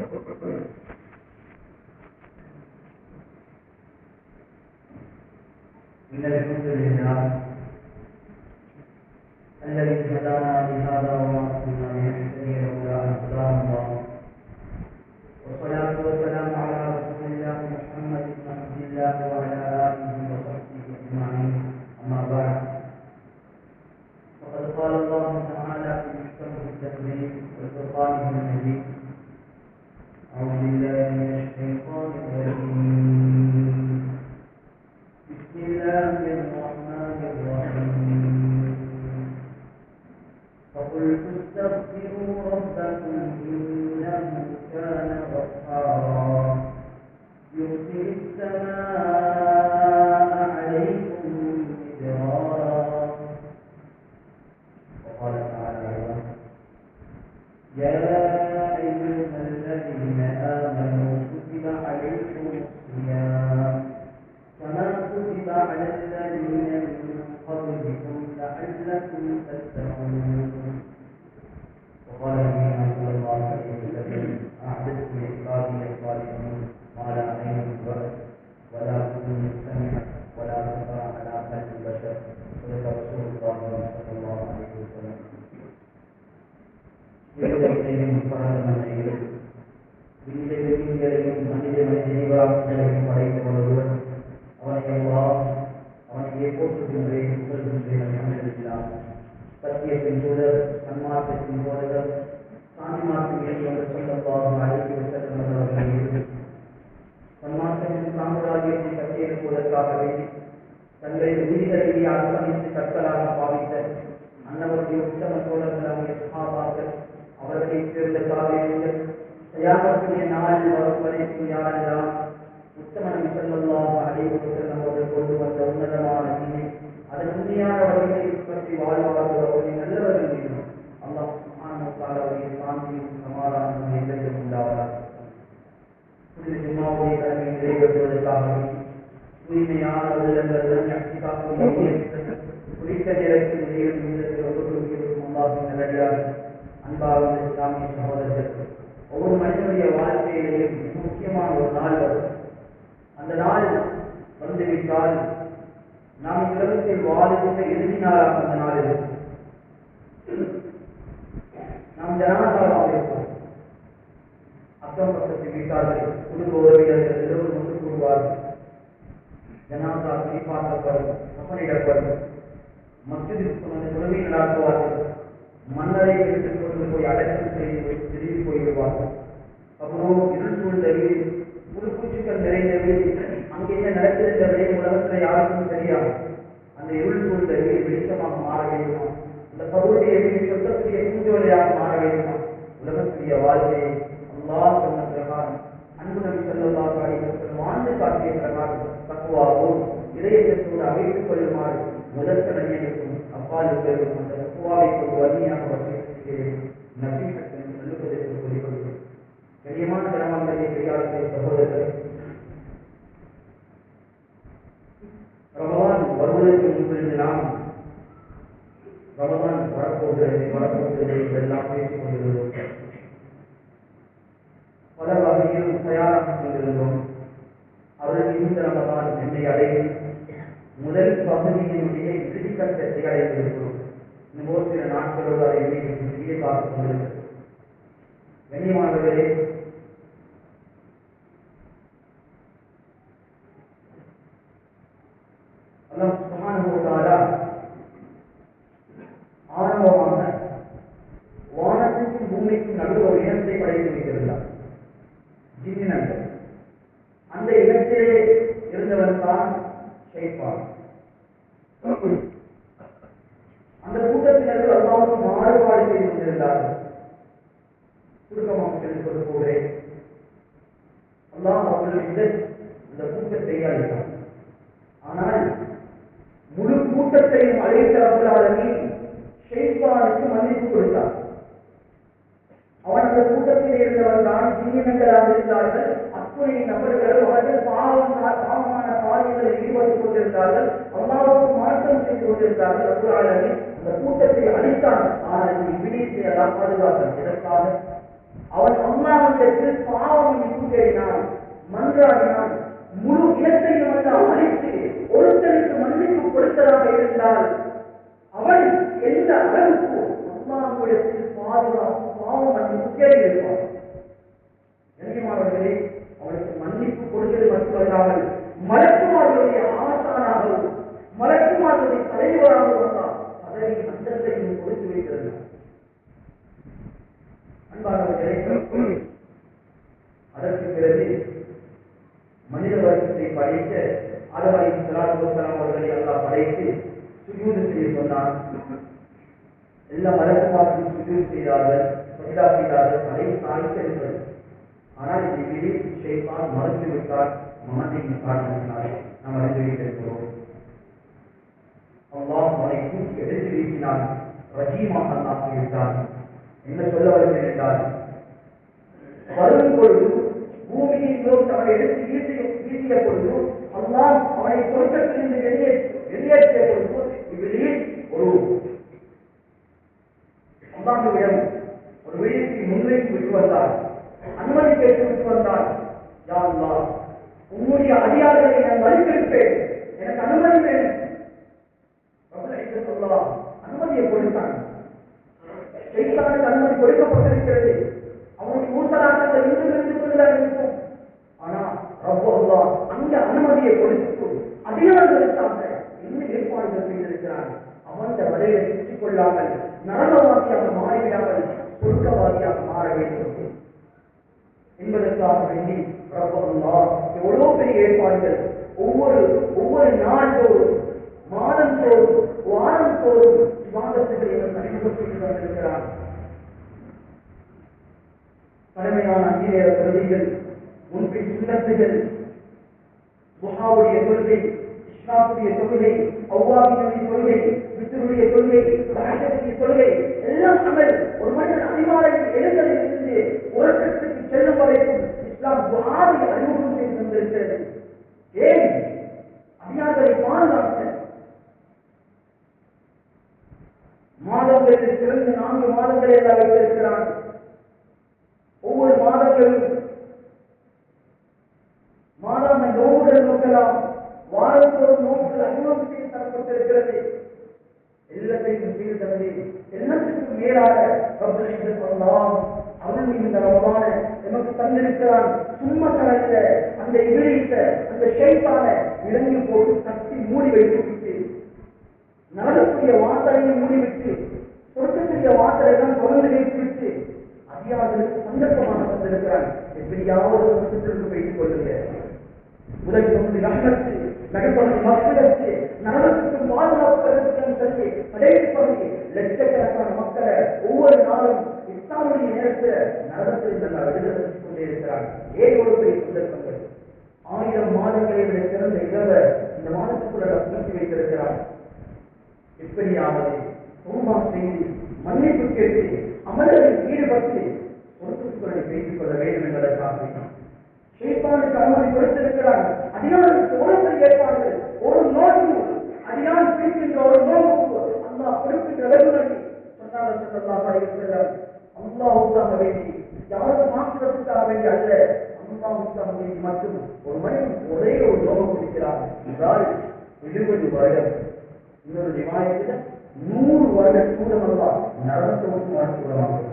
إن الحمد لله الذي هدانا لهذا وما كنا لنهتدي لولا أن هدانا الله والصلاة والسلام على رسول الله محمد بن عبد الله وعلى آله وصحبه أجمعين أما بعد فقد قال الله تعالى في محكمه التنزيل والفرقان المجيد أعوذ بالله من الشيطان الرجيم بسم الله الرحمن الرحيم فقلت استغفروا ربكم إنه كان غفارا يرسل السماء عليكم مدرارا وقال تعالى يا أيها الذين آمنوا كتب عليكم الصيام كما كتب على الذين من قبلكم لعلكم تتقون وقال النبي صلى الله عليه وسلم أعددت لعبادي الصالحين ما لا عين رأت ولا أذن سمعت ولا خطر على قلب بشر صدق رسول الله صلى الله عليه وسلم அவனை போற்றுகின்றேன் புகழ்கின்றேன் அல்ஹம்துலில்லாஹ். சத்தியத்தின் தூதர் சன்மார்க்கத்தின் போதகர் சாந்திமார்க்கம் இயற்றியவர் ஸல்லல்லாஹு அலைஹி வஸல்லம் அவர்கள் மீது சன்மார்க்கத்தின் சாம்ராஜ்யத்தை கட்டியெழுப்புவதற்காகவே தங்களை உயிரை அர்ப்பணித்து கற்களாக பாவித்த அன்னவருடைய உத்தம தோழர்களாகிய சஹாபாக்கள் அவர்களைச் சேர்ந்த காவியங்கள் தயாமத்துடைய நாளில் வரும் வரைக்கும் யாரெல்லாம் உத்தம நபி ஸல்லல்லாஹு அலைஹி வஸல்லம் அவர்கள் கொண்டு வந்த உன்னதமான தீனை அதன் உண்மையான வழிகளை பற்றி வாழ்வார்கள் அவர்களின் நல்லவர்கள் மீது அல்லாஹ் சுப்ஹானஹு வ தஆலாவுடைய சாந்தியும் சமாதானமும் என்றென்றும் உண்டாவதாக. புனித ஜும்மாவுடைய கடமையை நிறைவேற்றுவதற்காக தூய்மையான உள்ளங்களுடன் அக்திகாப்புடைய குறித்த நேரத்தில் இறைவன் இல்லத்தில் ஒவ்வொருவருக்கும் அல்லாஹ்வின் நல்லடியார்கள் அன்பார்ந்த இஸ்லாமிய சகோதரர்கள், ஒவ்வொரு மனிதனுடைய வாழ்க்கையிலேயும் மிக முக்கியமான ஒரு நாள் வரும். அந்த நாள் வந்துவிட்டால் நாம் உலகத்தில் வாழ்கின்ற இறுதி நாளாக அந்த நாள் இருக்கும். நாம் ஜனாதாவாக இருப்போம். அக்கம் பக்கத்தில் வீட்டார்கள், குடும்ப உறவினர்கள் எல்லோரும் ஒன்று கூடுவார்கள். ஜனாதா குறிப்பாக்கப்படும், கப்பனிடப்படும், மஸ்ஜிதிற்கு வந்து தொழுகை நடாத்துவார்கள். மன்னரை எடுத்துக் கொண்டு போய் அடக்கம் செய்து திரும்பி போய்விடுவார்கள். அப்புறம் இருள் சூழ்ந்த வீடு, புதுப்பூச்சிகள் நிறைந்த வீடு, அங்கே என்ன நடக்கிறது உலகத்தில் யாருக்கும் தெரியாது. அந்த இருள் சூழ்ந்த வீடு வெளிச்சமாக மாற வேண்டுமா? அந்த பகுதியை வீடு சொந்தக்கூடிய பூஞ்சோலையாக மாற வேண்டுமா? உலகத்துடைய வாழ்க்கையை அல்லாஹ் சொன்ன பிரகாரம், அன்பு நபி ஸல்லல்லாஹு அலைஹி வஸல்லம் வாழ்ந்து காட்டிய பிரகாரம் தக்வாவோடு இதயத்தோடு அமைத்துக் கொள்ளுமாறு முதற்க நபியனுக்கும் அப்பாலுக்கும் அந்த தக்வாவை ஒரு வலிமையாக வசிக்கிறேன். நபீஹத்தின் சொல்லுவதற்கு சொல்லிக்கொள்கிறேன். கனியமான கிராமங்களை கையாளுகிற சகோதரர்கள், ரமலான் வருவதற்கு முன்பிருந்து நாம் ரமலான் வரப்போகிறது இதெல்லாம் பேசிக் கொண்டிருந்தோம். பல வகையிலும் தயாராக கொண்டிருந்தோம். அவர்கள் இந்த ரமலான் என்னை அடையும் முதல் பகுதியினுடைய இறுதிக்கட்டத்தை அடைந்திருக்கிறோம். இன்னும் ஒரு சில நாட்களோடு அதை வெளியே பார்த்துக் கொண்டிருக்கிறது. கண்ணியமானவர்களே, அல்லாஹ் சுப்ஹானஹு வ தஆலா ஆரம்பமாக வானத்திற்கும் பூமிக்கும் நடுவில் ஒரு இனத்தை படைத்து வைத்திருந்தார், ஜின்கள். அந்த இடத்திலே இருந்தவன் தான் ஷைத்தான். அந்த கூட்டத்தினர்கள் அல்லாஹ்வுக்கு மாறுபாடு செய்து கொண்டிருந்தார்கள். சுருக்கமாக சொல்லிக் கொண்டு போகிறேன். அல்லாஹ் அவர்களுடைய இந்த கூட்டத்தை அழைத்தார். ஆனால் முழு கூட்டத்தையும் அழைத்த ரப்பல் ஆலமீன் ஷைத்தானுக்கு மன்னிப்பு கொடுத்தார். அவன் அந்த கூட்டத்தில் இருந்தவன் தான் ஜின்னினங்களாக இருந்தார்கள். அத்துணை நபர்களும் அவர்கள் பாவமான காரியங்களில் ஈடுபட்டுக் கொண்டிருந்தார்கள். அல்லாஹ்வுக்கு மாற்றம் செய்து கொண்டிருந்தார்கள். ரப்பல் ஆலமீன் அந்த கூட்டத்தை அழித்தான். ஆனால் இப்லீஸை அல்லாஹ் பாதுகாத்தான். எதற்காக? அவன் அல்லாஹ்வை அல்லாஹ்விடத்தில் பாவம் மன்னிப்பு தேடினான், மன்றாடினான், முழு இனத்தையும் எல்லாம் அழித்து ஒருத்தருக்கு மன்னிப்பு கொடுத்ததாக இருந்தால் அவன் எந்த அளவுக்கு அல்லாஹ்விடத்தில் பாவம் மன்னிப்பு தேடியிருப்பான். கண்ணியமானவர்களே, அவனுக்கு மன்னிப்பு கொடுக்கிறது மட்டுமல்லாமல் மலக்குமார்களுடைய ஆசானாகவும் மலக்குமார்களுடைய தலைவராகவும் பதவி அந்தத்தையும் கொடுத்து வைக்கிறது. அன்பானவர்களே, அதற்கு பிறகு மனித வர்க்கத்தை படைத்த ஆதம் அலைஹிஸ்ஸலாத்து வஸ்ஸலாம் அவர்களை அல்லாஹ் படைத்து சுஜூது செய்ய சொன்னான். எல்லா மலக்குமார்களும் சுஜூது செய்தார்கள், சஜ்தா செய்தார்கள், தலை சாய்த்திருந்தது. ஆனால் இவ்விதில் ஷைத்தான் மறுத்து விட்டார், மனதின் காரணத்தினால் நாம் அறிந்து வைத்திருக்கிறோம். அல்லாஹ் அவனை தூக்கி எடுத்து வீசினான், ரஜீமாக ஆக்கிவிட்டான். என்ன சொல்ல வருகிறேன் என்றால், வரும் பொழுது பூமியின் நோக்கி அவனை எடுத்து வீசிய பொழுது அல்லாஹ் அவனை சொர்க்கத்திலிருந்து வெளியேற்றிய பொழுது இவ்விதில் ஒரு அல்லாஹ்விடம் ஒரு விழிக்கு முன்வைத்து விட்டு வந்தார், அனுமதி கேட்டு விட்டு வந்தார். யா அல்லாஹ், உன்னுடைய அதிகாரிகளை நான் வலித்திருப்பேன், எனக்கு அனுமதி வேணும். சொல்லலாம், அனுமதியை கொடுத்தான். ஷைத்தானுக்கு அனுமதி கொடுக்கப்பட்டிருக்கிறது. அவனுடைய ஊசலாட்டங்கள் இருந்து கொண்டுதான் இருக்கும். ஆனா ரப்பு அல்லாஹ் அந்த அனுமதியை கொடுத்து அதிகாரிகளுக்காக என்ன ஏற்பாடுகள் செய்திருக்கிறான். அவன் வலையை சுற்றிக் கொள்ளாமல் நரகவாதியாக மாறிவிடாமல் சொர்க்கவாதியாக மாற வேண்டும் என்பதற்காக வேண்டி ரப்பு அல்லாஹ் எவ்வளவு பெரிய ஏற்பாடுகள் ஒவ்வொரு நாள்தோறும் மாதந்தோறும் வாரந்தோறும் விவாதத்துகளை அறிமுகப்படுத்தி வந்திருக்கிறார். கடமையான 5 நேர தொழுகைகள், முன்பின் சுன்னத்துகள், துஹாவுடைய தொழுகை, இஷ்ராக்குடைய தொழுகை, அவ்வாபினுடைய தொழுகை, வித்ருடைய தொழுகை, தஹஜ்ஜுடைய தொழுகை எல்லாம் அமல். ஒரு மனிதன் அதிகாலையில் எழுந்ததிலிருந்து உறக்கத்துக்கு செல்லும் வரைக்கும் இஸ்லாம் துஆவை அறிமுகம் செய்து வந்திருக்கிறது. ஏன்? அதிகாரிகளை பாதுகாக்க. மாதங்களில் சிறந்த 4 மாதங்களை எல்லாம் வைத்திருக்கிறான். ஒவ்வொரு மாதங்களும் மாதாந்த நோக்குகள் நோக்கலாம், வாரத்தோறும் நோக்குகள் அறிமுகம் செய்து தரப்பட்டிருக்கிறது. எல்லாத்தையும் செய்து தந்தே எல்லாத்துக்கும் மேலாக அருள் இந்த ரமதான நமக்கு தந்திருக்கிறான். சும்மா தரத்த அந்த இபிலீஸ, அந்த ஷைத்தான இறங்கி போட்டு கட்டி மூடி வைத்து விட்டு, நரகக்கூடிய வாசலையை மூடிவிட்டு, சொர்க்கக்கூடிய வாசலை எல்லாம் தொடர்ந்து வைத்துவிட்டு அதிகாரிகளுக்கு சந்தர்ப்பமாக தந்திருக்கிறான். எப்படியாவது சொர்க்கத்திற்கு வைத்துக் கொள்ளுங்க. முதல் சொந்த ரஹ்மத்து, நடுப்பகுதி மக்களுக்கு நரகத்துக்கும் பாதுகாப்பு சொல்லி கடைசி பகுதி லட்சக்கணக்கான மக்களை ஒவ்வொரு நாளும் இஸ்லாமுடைய நேரத்தில் நரகத்தில் நல்லா விடுதலை செஞ்சு கொண்டே இருக்கிறான். ஏழு பெரிய சந்தர்ப்பங்கள், 1000 மாதங்களை விட சிறந்த இரவை இந்த மாதத்துக்குள்ள சுமத்தி வைத்திருக்கிறான். எப்படியாவது தௌபா செய்து மன்னிப்பு கேட்டு அமல்களில் ஈடுபட்டு சொர்க்கத்துக்குள்ளே பேசிக் கொள்ள வேண்டும் என்பதற்காக ஷைத்தானுக்கு அனுமதி கொடுத்திருக்கிறான். அதிகாரத்துக்கு ஒரு பெரிய ஏற்பாடுகள், ஒரு நோய்க்கு அதிகாரம் பிரிக்கின்ற ஒரு நோய்க்கு அல்லாஹ் கொடுக்கின்ற வெகுமதி சொன்னார்கள் ஸல்லல்லாஹு அலைஹி வஸல்லம். அல்லாஹ்வுக்காக வேண்டி, யாரும் மாற்றுவதற்காக வேண்டி அல்ல, அல்லாஹ்வுக்காக வேண்டி மட்டும் ஒரு மனிதன் ஒரே ஒரு நோக்கம் கொடுக்கிறார் என்றால் 20 வருடம். இன்னொரு ரிவாயத்தில் 100 வருட சூழல் அல்லாஹ் நரகத்தை விட்டு சூழலாக.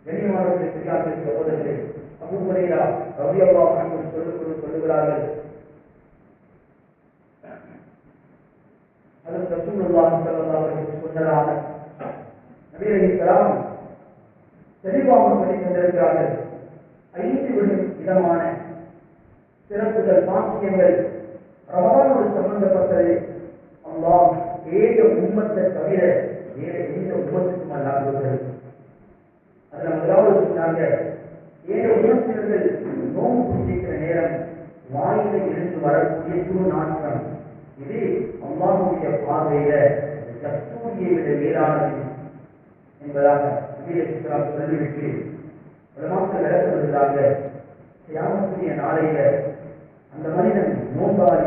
கண்ணியமானவர்களே, பெரியார்களே, சகோதரர்களே, அபூ ஹுரைரா ரலியல்லாஹு அன்ஹு சொல்லுகிறார்கள், ஹஜ்ரத் ரசூலுல்லாஹி ஸல்லல்லாஹு அலைஹி வஸல்லம் சொன்னதாக நபி அலைஹிஸ்ஸலாம் தெளிவாக சொல்லி தந்திருக்கிறார்கள். 5 விதமான சிறப்புகள், பாக்கியங்கள் ரமதானோடு சம்பந்தப்பட்டது அல்லாஹ் 7 உம்மத்தை தவிர வேறு எந்த உம்மத்துக்கும் அல்லாமல். அதுல முதலாவது சொன்னாங்க, 7 உம்மத்தினர்கள் நோம்பு பிடிக்கிற நேரம் வாயில இருந்து வரக்கூடிய துர்நாற்றம், இது அல்லாஹ்வுடைய பார்வையில கஸ்தூரியை விட மேலானது என்பதாக சொல்லிவிட்டு உலமாக்கள் விளக்கம் வருகிறாங்க. கியாமத்துடைய நாளையில அந்த மனிதன் நோம்பாளி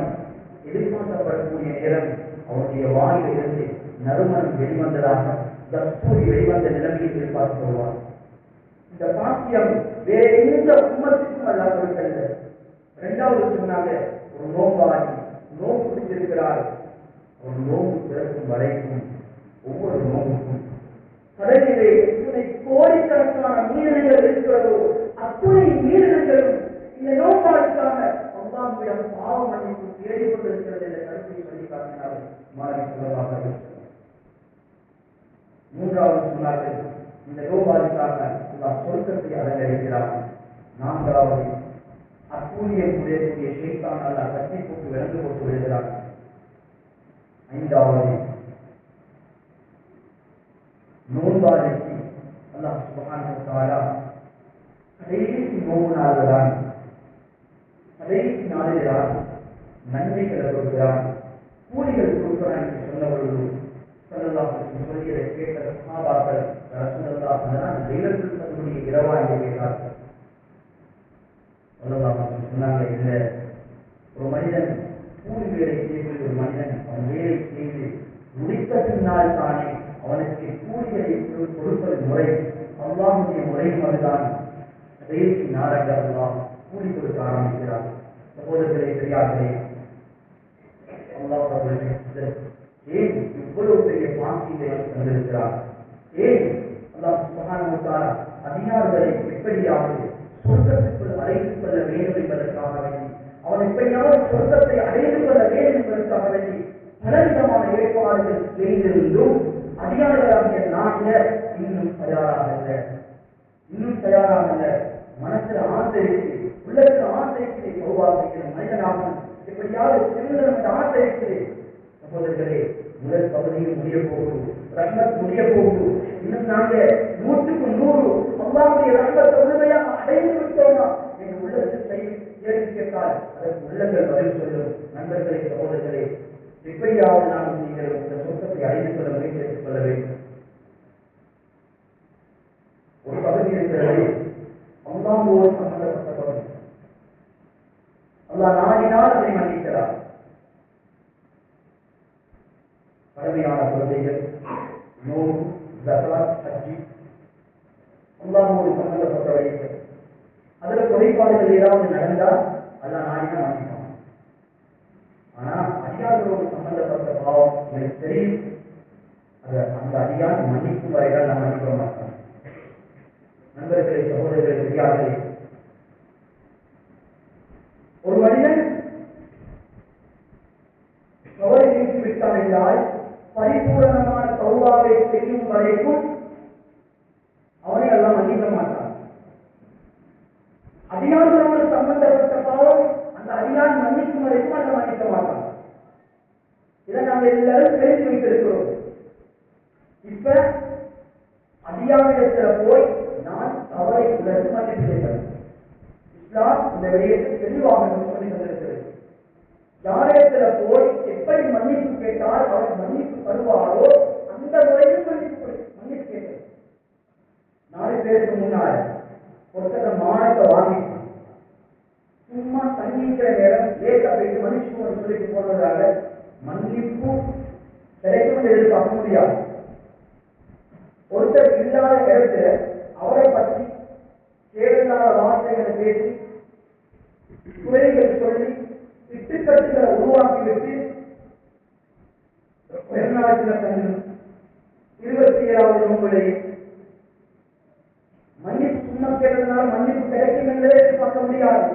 எதிர்பார்க்கப்படக்கூடிய நேரம் அவருடைய வாயில இருந்து நறுமணம் வெளிவந்ததாக தஸ்தூரி வெளிவந்த நிலைமையை எதிர்பார்த்து வருவார். இந்த பாக்கியம் வேற எந்த உம்மத்துக்கும் அல்லா கொடுக்கல. இரண்டாவது சொன்னாங்க, ஒரு நோம்பாளி நோம்பு பிடிச்சிருக்கிறார். ஒரு நோம்பு பிறக்கும் வரைக்கும் ஒவ்வொரு நோம்புக்கும் கடலிலே எத்தனை கோடிக்கணக்கான மீனங்கள் இருக்கிறதோ அத்துணை மீனங்களும் இந்த நோம்பாளுக்காக அல்லாஹ்விடம் பாவ மன்னிப்பு தேடிக் கொண்டிருக்கிறது என்ற கருத்தை சொல்லி காட்டினார்கள். மாறி சொல்லலாம். மூன்றாவது சொன்னார்கள், இந்த நோம்பாளுக்காக அல்லாஹ் சொர்க்கத்தை அலங்கரிக்கிறார். நான்காவது, அக்கூலியம் புரியக்கூடிய ஷைத்தான் அல்லாஹ் கட்டி போட்டு விளந்து போட்டு விடுகிறார். ஐந்தாவது, நோன்பாளிக்கு அல்லாஹ் சுப்ஹானஹு வ தஆலா கடைசி நோன்பு நாள்தான், கடைசி நாளில்தான் நன்மைகளை கொடுக்கிறான், கூலிகள் கொடுக்கிறான் என்று சொன்னவர்கள் ஸல்லல்லாஹு அலைஹி வஸல்லம் சொல்லியதை கேட்ட சஹாபாக்கள், ரசூலுல்லாஹ் அதனால் லைலத்துல் கத்ருடைய இரவா என்று கேட்டார்கள். ஸல்லல்லாஹு அலைஹி வஸல்லம் சொன்னாங்க, இல்லை, ஒரு மனிதன் கூலி வேலை செய்யக்கூடிய ஒரு மனிதன் அவன் வேலை செய்து முடித்த பின்னால் தானே அவனுக்கு கூலிகளை கொடுப்பது முறை. அல்லாஹ்வுடைய முறையும் அதுதான். கடைசி நாளங்கள் அல்லாஹ் கூலி கொடுக்க ஆரம்பிக்கிறார். சகோதரர்களே, பெரியார்களே, அல்லாஹ் ஏன் இவ்வளவு பெரிய பாக்கியத்தை தந்திருக்கிறார்? ஏன் அல்லாஹ் சுப்ஹானஹு வ தஆலா அதிகாரிகளை எப்படியாவது சொர்க்கத்துக்குள் அழைத்துக் கொள்ள வேண்டும் என்பதற்காக வேண்டி, அவன் எப்படியாவது சொர்க்கத்தை அடைந்து கொள்ள வேண்டும் என்பதற்காக வேண்டி பலவிதமான ஏற்பாடுகள் செய்திருந்தும் அதிகாரிகளாகிய நாங்கள் இன்னும் தயாராக இல்லை. மனசுல ஆசை இருக்கு, உள்ளத்துல ஆசை இருக்கு, உருவாக்கிற மனிதனாகும் எப்படியாவது திருமணம் என்ற ஆசை இருக்கு. சகோதரர்களே, முதல் பகுதியில் முடிய போகுது, ரஹ்மத் முடிய போகுது. இன்னும் நாங்க 100க்கு 100 அல்லாஹ்வுடைய ரஹ்மத்தை முழுமையாக அடைந்து விட்டோமா என்று உள்ளத்தில் கேள்வி கேட்டால் அதற்கு உள்ளங்கள் பதில் சொல்லும். நண்பர்களே, சகோதரர்களே, எப்படியாவது நாம் நீங்கள் இந்த சொர்க்கத்தை அடைந்து கொள்ள முயற்சி எடுத்துக் கொள்ள வேண்டும். ஒரு பகுதி இருக்கிறது, அல்லாஹ்வோடு சம்பந்தப்பட்ட பகுதி. அல்லாஹ் நாடினால் அதை மன்னிக்கிறார். கடமையான கொள்கைகள், நோன்பு, ஜகாத், ஹஜ், அல்லாஹ்வோடு சம்பந்தப்பட்டவைகள். அதுல குறைபாடுகள் ஏதாவது நடந்தால் அல்லாஹ் நாடினா மன்னிப்பான். ஆனா அதிகாரிகளோடு சம்பந்தப்பட்ட பாவம் எனக்கு தெரியும், அந்த அதிகாரி மன்னிக்கும் வரைதான் நான் மன்னிக்க மாட்டேன். நண்பர்களே, சகோதரர்களே, பெரியார்களே, ஒரு மனிதன் தவறை நீக்கி விட்டான் என்றால் பரிபூரணமான தௌபாவை செய்யும் வரைக்கும் அவனை எல்லாம் மன்னிக்க மாட்டான். அதிகாரிகளோடு சம்பந்தப்பட்ட பாவம் அந்த அதிகாரி மன்னிக்கும் வரைக்கும் அதை மன்னிக்க மாட்டான். இதை நாங்கள் எல்லாரும் தெரிந்து வைத்திருக்கிறோம். இப்ப அதிகாரிடத்துல போய் நான் தவறை உணர்ந்து மன்னிப்பு செய்கிறேன். இஸ்லாம் இந்த விடயத்தை தெளிவாக சொல்லி தந்திருக்கிறது. யாரிடத்துல போய் எப்படி மன்னிப்பு கேட்டால் அவர் மன்னிப்பு தருவாரோ அந்த முறையில் மன்னிப்பு கேட்கிறது. 4 பேருக்கு முன்னால் ஒருத்தர மானத்தை வாங்கி சும்மா தண்ணிக்கிற நேரம் லேட்டா போயிட்டு மன்னிப்பு சொல்லிட்டு போனதால மன்னிப்பு கிடைக்கும் எதிர்பார்க்க முடியாது. ஒருத்தர் இல்லாத இடத்துல அவரை பற்றி தேவையில்லாத வார்த்தைகளை பேசி குறைகள் சொல்லி திட்டுக்கட்டுகளை உருவாக்கிவிட்டு உயர்நாட்டில் தந்து 27வது நோம்பிலே மன்னிப்பு சும்மா கேட்டதுனால மன்னிப்பு கிடைக்கும் என்பதை எதிர்பார்க்க முடியாது.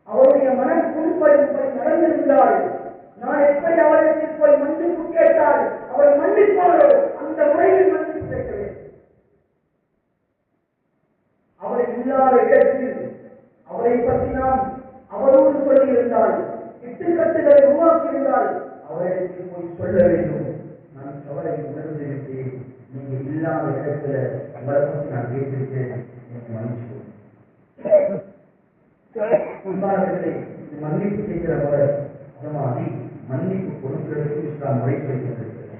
அவருடைய மனம் புண்படும்படி நடந்திருந்தால் நான் எப்படி அவரிடத்தில் போய் மன்னிப்பு கேட்டால் அவர் மன்னிப்பாரோ அந்த முறையில் மன்னிப்பு கேட்க வேண்டும். அவர் இல்லாத இடத்தில் அவரை பற்றி நாம் அவரோடு சொல்லி இருந்தால் இட்டுக்கட்டுகளை உருவாக்கி இருந்தால் அவரிடத்தில் போய் சொல்ல வேண்டும். நான் தவறை உணர்ந்து விட்டேன், நீங்க இல்லாத இடத்துல உங்களை பற்றி நான் பேசியிருக்கேன், எனக்கு மன்னிச்சு மன்னிப்பு கேட்கிற முறை அது மாதிரி மன்னிப்பு கொடுக்கிறதுக்கு இஸ்லாம் முறை சொல்லியிருக்கிறது.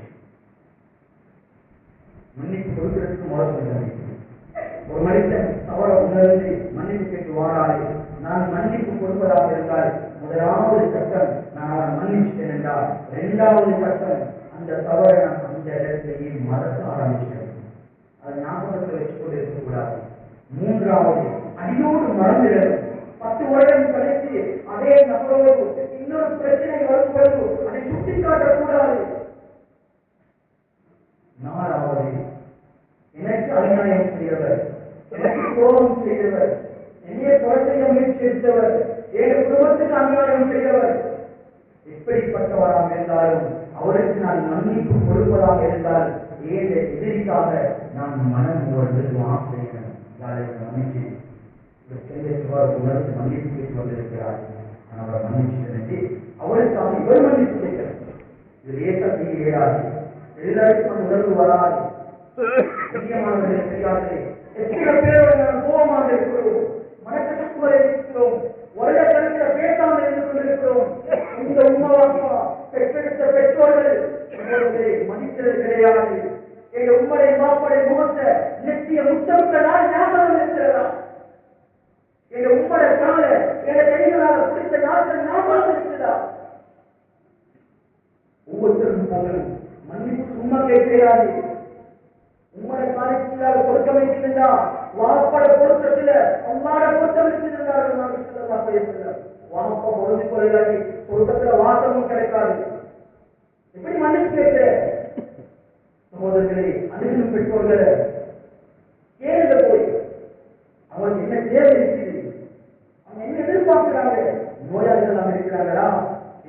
மன்னிப்பு கொடுக்கிறதுக்கு முறை சொல்லியிருக்கிறது. ஒரு மனிதன் தவற உணர்ந்து மன்னிப்பு கேட்டு வாராது, நான் மன்னிப்பு கொடுப்பதாக இருந்தால் முதலாவது சட்டம் நான் அவரை மன்னிச்சுட்டேன் என்றால், 2வது சட்டம் அந்த தவறை நான் அந்த இடத்திலேயே மறக்க ஆரம்பிக்கிறது. அதை ஞாபகத்தில் வச்சுக்கொண்டு இருக்கக்கூடாது. மூன்றாவது, அடியோடு மறந்துகிறது. 10 வருடம் கழித்து அதே நபரோடு இன்னொரு பிரச்சனை வரும்போது அதை சுட்டிக்காட்டக்கூடாது. 4வது, எனக்கு அநியாயம் செய்தவர், எனக்கு கோபம் செய்தவர், என்னைய கொலை செய்ய முயற்சி எடுத்தவர், என் குடும்பத்துக்கு அநியாயம் செய்தவர், எப்படிப்பட்டவராக இருந்தாலும் அவருக்கு நான் மன்னிப்பு கொடுப்பதாக இருந்தால் ஏன் எதிரிக்காக நான் மனம் உணர்ந்து செய்கிறேன். மன்னிச்சு உணர்ந்து மன்னிப்பு கேட்டு வந்திருக்கிறார். அவரை மன்னிச்சு அவருக்காக இவர் மன்னிப்பு கேட்கிறார். இது ஏற்கனவே ஏறாது, எல்லாருக்கும் உணர்வு வராது. முக்கியமானவர்களே, பெரியார்களே, எத்தனை பேரோட நாம் கோபமாக இருக்கிறோம், மனக்கட்டுக்குள்ள இருக்கிறோம், வருடக்கணக்கில் பேசாமல் இருந்து கொண்டிருக்கிறோம். இந்த உண்மைவாக்கா பெற்றெடுத்த பெற்றோர்கள் மதிக்கிறது கிடையாது. எங்க உம்மடை மாப்படை முகத்தை நெத்திய முத்தமிட்ட நாள் ஞாபகம் இருக்கிறதா? எங்க உம்மடை கால எங்க கைகளால் பிடித்த நாட்கள் ஞாபகம் இருக்கிறதா? ஒவ்வொருத்தரும் போகணும். மன்னிப்பு சும்மா கேட்கிறாது. உம்மட காலத்தில் சொர்க்கம் வைத்திருந்தா வாப்பட பொருத்தத்தில் அம்மாட பொருத்தம் வைத்திருந்தார்கள். வாப்பா பொருந்தி கொள்ளாது, சொர்க்கத்தில் வாசமும் கிடைக்காது. எப்படி மன்னிப்பு கேட்கிற சகோதரர்களே, அனுப்பினும் பெற்றோர்கள கேளுங்க. போய் அவங்களுக்கு என்ன தேவை இருக்குது, அவங்க என்ன எதிர்பார்க்கிறாங்க, நோயாளிகள் இருக்கிறாங்களா,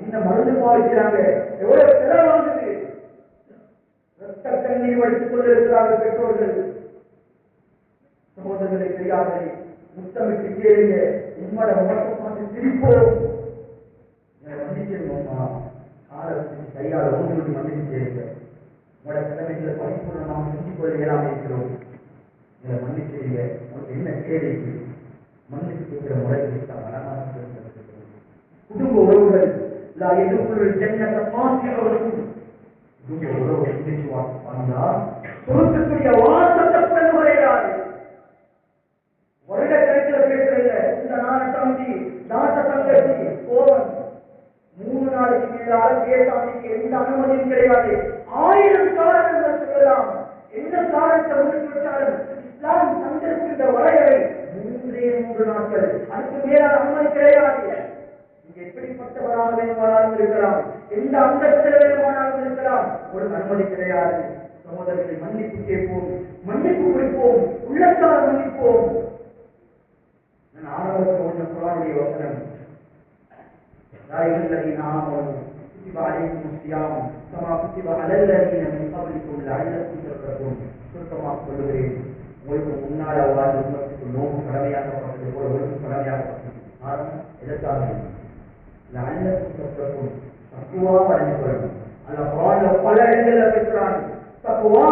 என்ன மருந்து பாவிக்கிறாங்க, எவ்வளவு செலவாகுது, ரத்த கண்ணீர் வடித்துக் கொண்டிருக்கிறார்கள் பெற்றோர்கள். சகோதரர்களை தெரியாதே முத்தமிட்டு கேளுங்க. உம்மட முகத்தை பார்த்து சிரிப்போம். மன்னிச்சிருந்தோம்மா, காலத்துக்கு கையால் ஒன்று மன்னிச்சு கேளுங்க. உங்களோட கடமைகளை பரிபூர்ணமாக செஞ்சு கொள்ள இயலாம இருக்கிறோம். இதை மன்னிச்சிருங்க. உங்களுக்கு என்ன கேள்வி மன்னிச்சு கேட்கிற முறை குடும்ப உறவுகள் கொடுக்கக்கூடிய வாசத்தை முறையாது. வருட கணக்கில் பேசுறீங்க. இந்த நாளை தம்பி நாட்ட தங்கச்சி கோவன் 3 நாளைக்கு மேலாக பேசாமைக்கு எந்த அனுமதியும் கிடையாது. 1000 காரணங்கள் சொல்லலாம். எந்த காரணத்தை முன்னிட்டு வச்சாலும் இஸ்லாம் தந்திருக்கின்ற வரையறை 3 நாட்கள். அதுக்கு மேலான அனுமதி கிடையாது. நீங்க எப்படிப்பட்டவராக வேணுமானாலும் இருக்கலாம், எந்த அந்தத்தில் வேணுமானாலும் இருக்கலாம், ஒரு அனுமதி கிடையாது. சகோதரர்களை மன்னிப்பு கேட்போம், மன்னிப்பு கொடுப்போம், உள்ளத்தால் மன்னிப்போம். ஆரம்பத்தில் ஒன்று குர்ஆனுடைய வசனம், யா அய்யுஹல்லதீன ஆமனூ குத்திப அலைக்குமுஸ் ஸியாம் கமா குத்திப அலல்லதீன மின் கப்லிக்கும் லஅல்லக்கும் தத்தகூன். சுருக்கமாக சொல்லுகிறேன், உங்களுக்கு முன்னால் வாழ்ந்த உம்மத்துக்கு நோன்பு கடமையாக்கப்பட்டது போல உங்களுக்கு கடமையாக்கப்பட்டது. காரணம் எதற்காக? லஅல்லக்கும் தத்தகூன், தக்வா அடைந்து கொள்ளணும். அல்லாஹ் குர்ஆன்ல பல இடங்களில் பேசுறான். தக்வா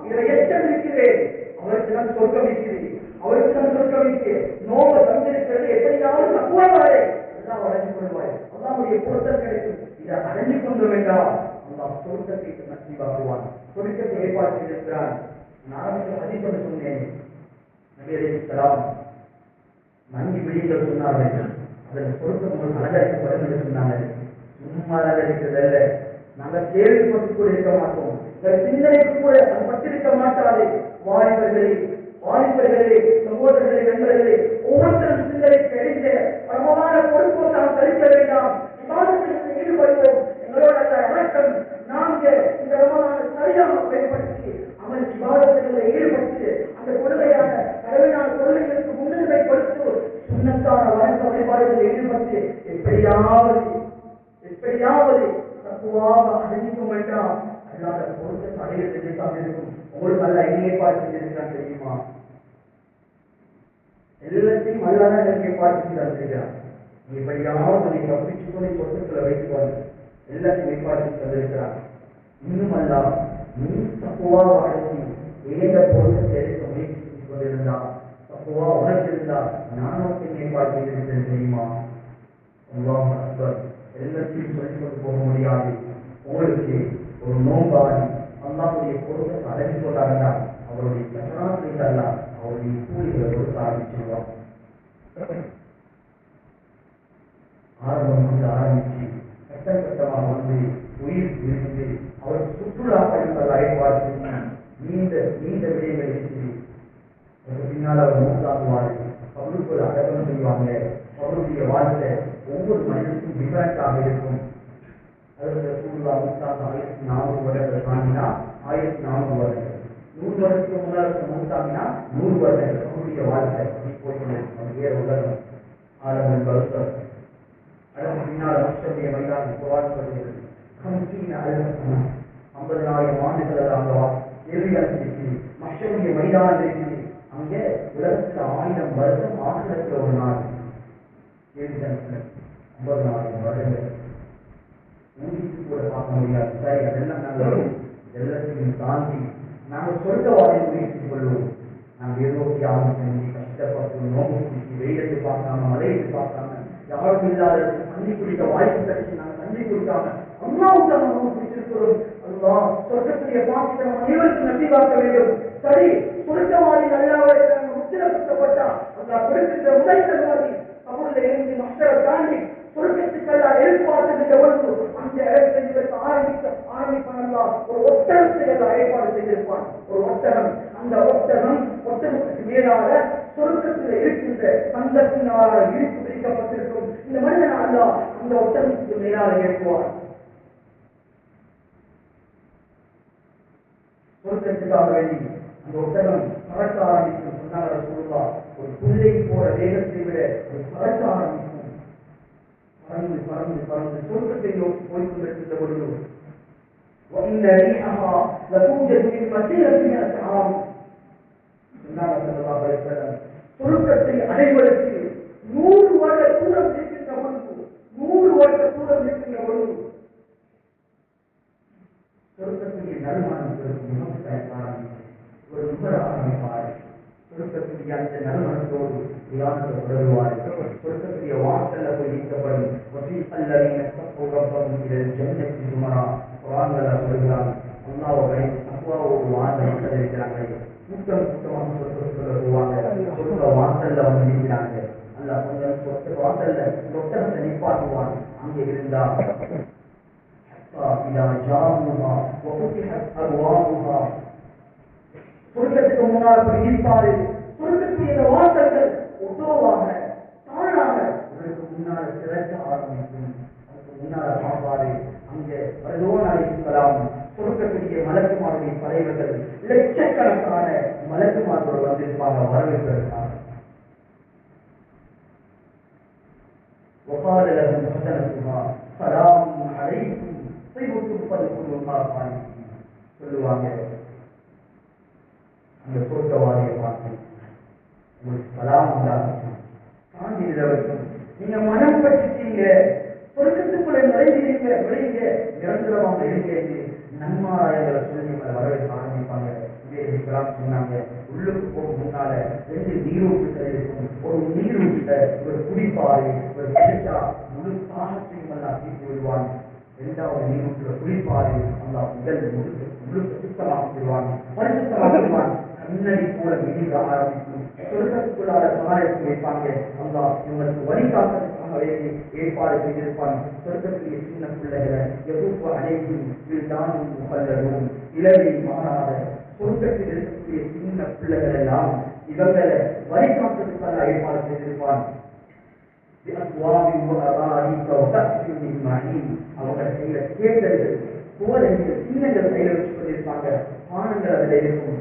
இதை எச்சம் இருக்கிறேன், அவருக்கு தான் சொர்க்கம் இருக்கிறது, அவருக்கு தான் சொர்க்கம் இருக்கு. நோவை தந்திருக்கிறது எப்படியாவது தக்குவாவாரே எல்லாம் அடைஞ்சு கொள்வாய், அல்லாஹ்வுடைய பொருத்தம் கிடைக்கும். இதை அடைஞ்சு கொண்டு வேண்டாம், அல்லாஹ் சொர்க்கத்தை நசீபாக்குவான், சொர்க்கத்தை ஏற்பாடு செய்திருக்கிறான். நான் ஆரம்பத்தில் ஹதீஸோடு சொன்னேன், நபி அலைஹிஸ்ஸலாம் 5 விடயங்கள் சொன்னார்கள். அதன் சொர்க்கம் உங்களுக்கு அலங்கரிக்கப்படும் என்று சொன்னாங்க. சும்மா அலங்கரிக்கிறதல்ல, நாங்கள் கேள்விப்பட்டு கூட இருக்க மாட்டோம், சிந்தனைக்கு கூட பட்டிருக்க மாட்டாது. வாலிபர்களே, சகோதரர்களே, நண்பர்களே, ஒவ்வொருத்தரும் சிந்தனை தெரிந்த பரமமான பொறுப்பை நாம் கழிக்க வேண்டாம். விவாதத்தில் ஈடுபடுவோம். எங்களோட அந்த வணக்கம் நாங்கள் இந்த ரமலானை சரியாக பயன்படுத்தி அமல் விவாதத்தில் ஈடுபட்டு அந்த கொள்கையான கடமையான கொள்கைகளுக்கு முன்னுரிமை கொடுத்து சுண்ணத்தான வணக்க வழிபாடுகளில் ஈடுபட்டு எப்படியாவது தக்குவாக அடைஞ்சிக்க வேண்டாம். அல்லாத பொருத்தத்தை அடையிறதுக்காக இருக்கும். உங்களுக்கு அல்ல ஏற்பாடு செஞ்சிருக்கான் தெரியுமா? எல்லாத்தையும் அல்லாதான் ஏற்பாடு செஞ்சு தந்திருக்கிறான். நீ எப்படியாவது நீ தப்பிச்சு கொண்டு சொத்துக்களை வைத்துவாங்க, எல்லாத்தையும் ஏற்பாடு செஞ்சு தந்திருக்கிறான். இன்னும் அல்ல, நீ தக்குவாக அடைச்சி ஏந்த பொருத்தத்தை எடுக்க முயற்சி செஞ்சு கொண்டிருந்தா, தக்குவா உனக்கு இருந்தா நானும் ஏற்பாடு செய்திருக்கிறேன் தெரியுமா? அல்லாஹ் அக்பர். எல்லாத்தையும் சொல்லிக் கொண்டு போக முடியாது. உங்களுக்கு ஒரு நோம்பாடி அல்லாஹ்வுடைய பொருத்தத்தை அடைஞ்சு கொண்டாருந்தா அவருடைய கட்டணாத்திரிகள் அவருடைய கூலிகளை கொடுக்க ஆரம்பிச்சிருவார். ஆரம்பம் வந்து ஆரம்பிச்சு கட்டம் கட்டமாக வந்து உயிர் இருந்து அவருக்கு சுற்றுலா பயணிகள் ஏற்பாடு செஞ்சு நீண்ட நீண்ட விடயங்கள் செஞ்சு பின்னால் அவர் மூத்தாக்குவார். அவருக்குள்ள அடக்கம் செய்வாங்க. அவருடைய வாழ்க்கை ஒவ்வொரு மனிதனுக்கும் டிஃபரண்டாக இருக்கும். அதற்கு சூழ்நிலை மூத்தாங்க 1400 வருடங்கள் தாண்டினா 1400 வருடங்கள், 100 வருடத்துக்கு முன்னால் மூத்தாங்கினா 100 வருடங்கள் அவருடைய வாழ்க்கை போய்கொண்டிருக்கும். வேற உலகம் ஆரம்பம் கருத்தம். அதற்கு பின்னால் மனுஷனுடைய மைதானம் குர்ஆன் சொல்கிறது 50,000 ஆண்டுகள் அங்கே கேள்விகள் இருக்கு. மனுஷனுடைய மைதானம் இருக்குது. அங்கே உலகத்தில் 1000 வருஷம் ஆசிரத்தில் ஒரு நாள் கேள்விகள் 50,000 வருடங்கள் ஊதிக்கு கூட பார்க்க முடியாது. சரி, அதெல்லாம் நாங்கள் எல்லாத்தையும் தாண்டி நாங்கள் சொல்ல வாழை முயற்சி கொள்வோம். நாங்கள் ஏதோ தியாகம் செஞ்சு கஷ்டப்பட்டு நோம்பு பிடிச்சி வெயிலத்து பார்க்காம மழையிட்டு பார்க்காம யாரும் இல்லாத தண்ணி குடிக்க வாய்ப்பு கிடைச்சி நாங்கள் தண்ணி குடிக்காம அம்மாவுக்கு நம்ம நோம்பு பிடிச்சிருக்கிறோம். அதுதான் சொர்க்கத்துடைய பாக்கியத்தை நம்ம அனைவருக்கும் நம்பிக்காக்க வேண்டும். சரி, சொர்க்கவாதி நல்லாவே உத்திரப்படுத்தப்பட்டா அந்த கொடுக்கின்ற உழைத்தவாதி அவருடைய இருந்து மக்களை தாண்டி சொர்க்கத்துக்கெல்லாம் ஏற்பாடு எவ்வளவு அந்த இடத்தில் ஆரம்பிப்பானல்லா ஒரு ஒட்டகத்தை எல்லாம் ஏற்பாடு செய்திருப்பான். ஒரு ஒட்டகம், அந்த ஒட்டகத்துக்கு மேலாக சொர்க்கத்தில் இருக்கின்ற சந்தத்தினால இழுத்து பிடிக்கப்பட்டிருக்கும். இந்த மனிதன் அல்லா அந்த ஒட்டகத்துக்கு மேலாக ஏற்புவார். சொர்க்கத்துக்காக வேண்டி அந்த ஒட்டகம் பறக்க ஆரம்பிக்கும். சொன்னாங்க சொல்லுவா, ஒரு புள்ளை போற வேகத்தை விட ஒரு பறக்க ஆரம்பிக்கும். பறந்து பறந்து பறந்து சொர்க்கத்தை நோக்கி போய்கொண்டிருக்கின்ற பொழுது சொர்க்கத்தை அடைவதற்கு 100 வருட தூரம் இருக்கின்ற பொழுது 100 வருட தூரம் இருக்கின்ற பொழுது சொர்க்கத்துடைய நல்மானம் ஒரு நுகர ஆரம்பிப்பார். சொர்க்கத்துடைய அந்த நல்மனத்தோடு தியானத்தை தொடருவார். சொர்க்கத்துடைய வாசல்ல போய் நீக்கப்படும். ஒரு வாசல் மக்கள் இருக்கிறாங்க. கூட்டம் கூட்டமாக சொர்க்கத்துக்குள்ள போவாங்க. சொர்க்க வாசல்ல வந்து நிற்கிறாங்க. அல்ல கொஞ்சம் சொர்க்க வாசல்ல சொர்க்கத்தை நிப்பாட்டுவான். அங்கே இருந்தா சொர்க்கத்துக்கு முன்னால் போய் நிற்பாரு. சொர்க்கத்துடைய வாசல்கள் ஒட்டோவாக தானாக உங்களுக்கு முன்னால திறக்க ஆரம்பிக்கும். அதுக்கு முன்னால பார்ப்பாரு. அங்கே வருதோன் அழைக்கலாம். சொர்க்கத்துடைய மலக்குமாருடைய தலைவர்கள் லட்சக்கணக்கான மலக்குமாரோடு வந்திருப்பாங்க வரவேற்பதற்காக. சொல்லுவாங்க. அந்த சொர்க்கவாதியை பார்த்து உங்களுக்கு சலாம் உண்டாகும். சாந்திரவர்கள் நீங்க மனம் பற்றிட்டீங்க, சொர்க்கத்துக்குள்ள நுழைங்க நிரந்தரமாக இருங்க நன்மாராயங்களை சொல்லி உங்களை வரவேற்க ஆரம்பிப்பாங்க. சொன்னாங்க, உள்ளுக்கு போக முன்னால 2 நீரூற்றுகள் இருக்கும். ஒரு நீரூற்ற ஒரு குடிப்பாரு ஒரு கிடைச்சா முழு தாகத்தையும் எல்லாம் தீர்த்து விடுவாங்க. 2வது நீரூற்றுல குடிப்பாரு அந்த உடல் முழுக்க சுத்தமாக விடுவாங்க, பரிசுத்தமாக விடுவாங்க. கண்ணடி போல விழிக ஆரம்பிக்கும். சொர்க்கத்துக்குள்ளார சமாளித்து வைப்பாங்க. அல்லா இவங்களுக்கு வழிகாட்டுறதுக்காக வேண்டி ஏற்பாடு செய்திருப்பாங்க. சொர்க்கத்துடைய சின்ன பிள்ளைகளை எவ்வளவு அனைவரும் தானும் முகல்லரும் இளவை மாறாத சொர்க்கத்தில் இருக்கக்கூடிய சின்ன பிள்ளைகள் எல்லாம் இவங்களை வழிகாட்டுறதுக்காக ஏற்பாடு செய்திருப்பாங்க. அவங்க கையில கேட்டது கோலைகள் சின்னங்கள் கையில வச்சு கொண்டிருப்பாங்க. பானங்கள் அதில் இருக்கும்.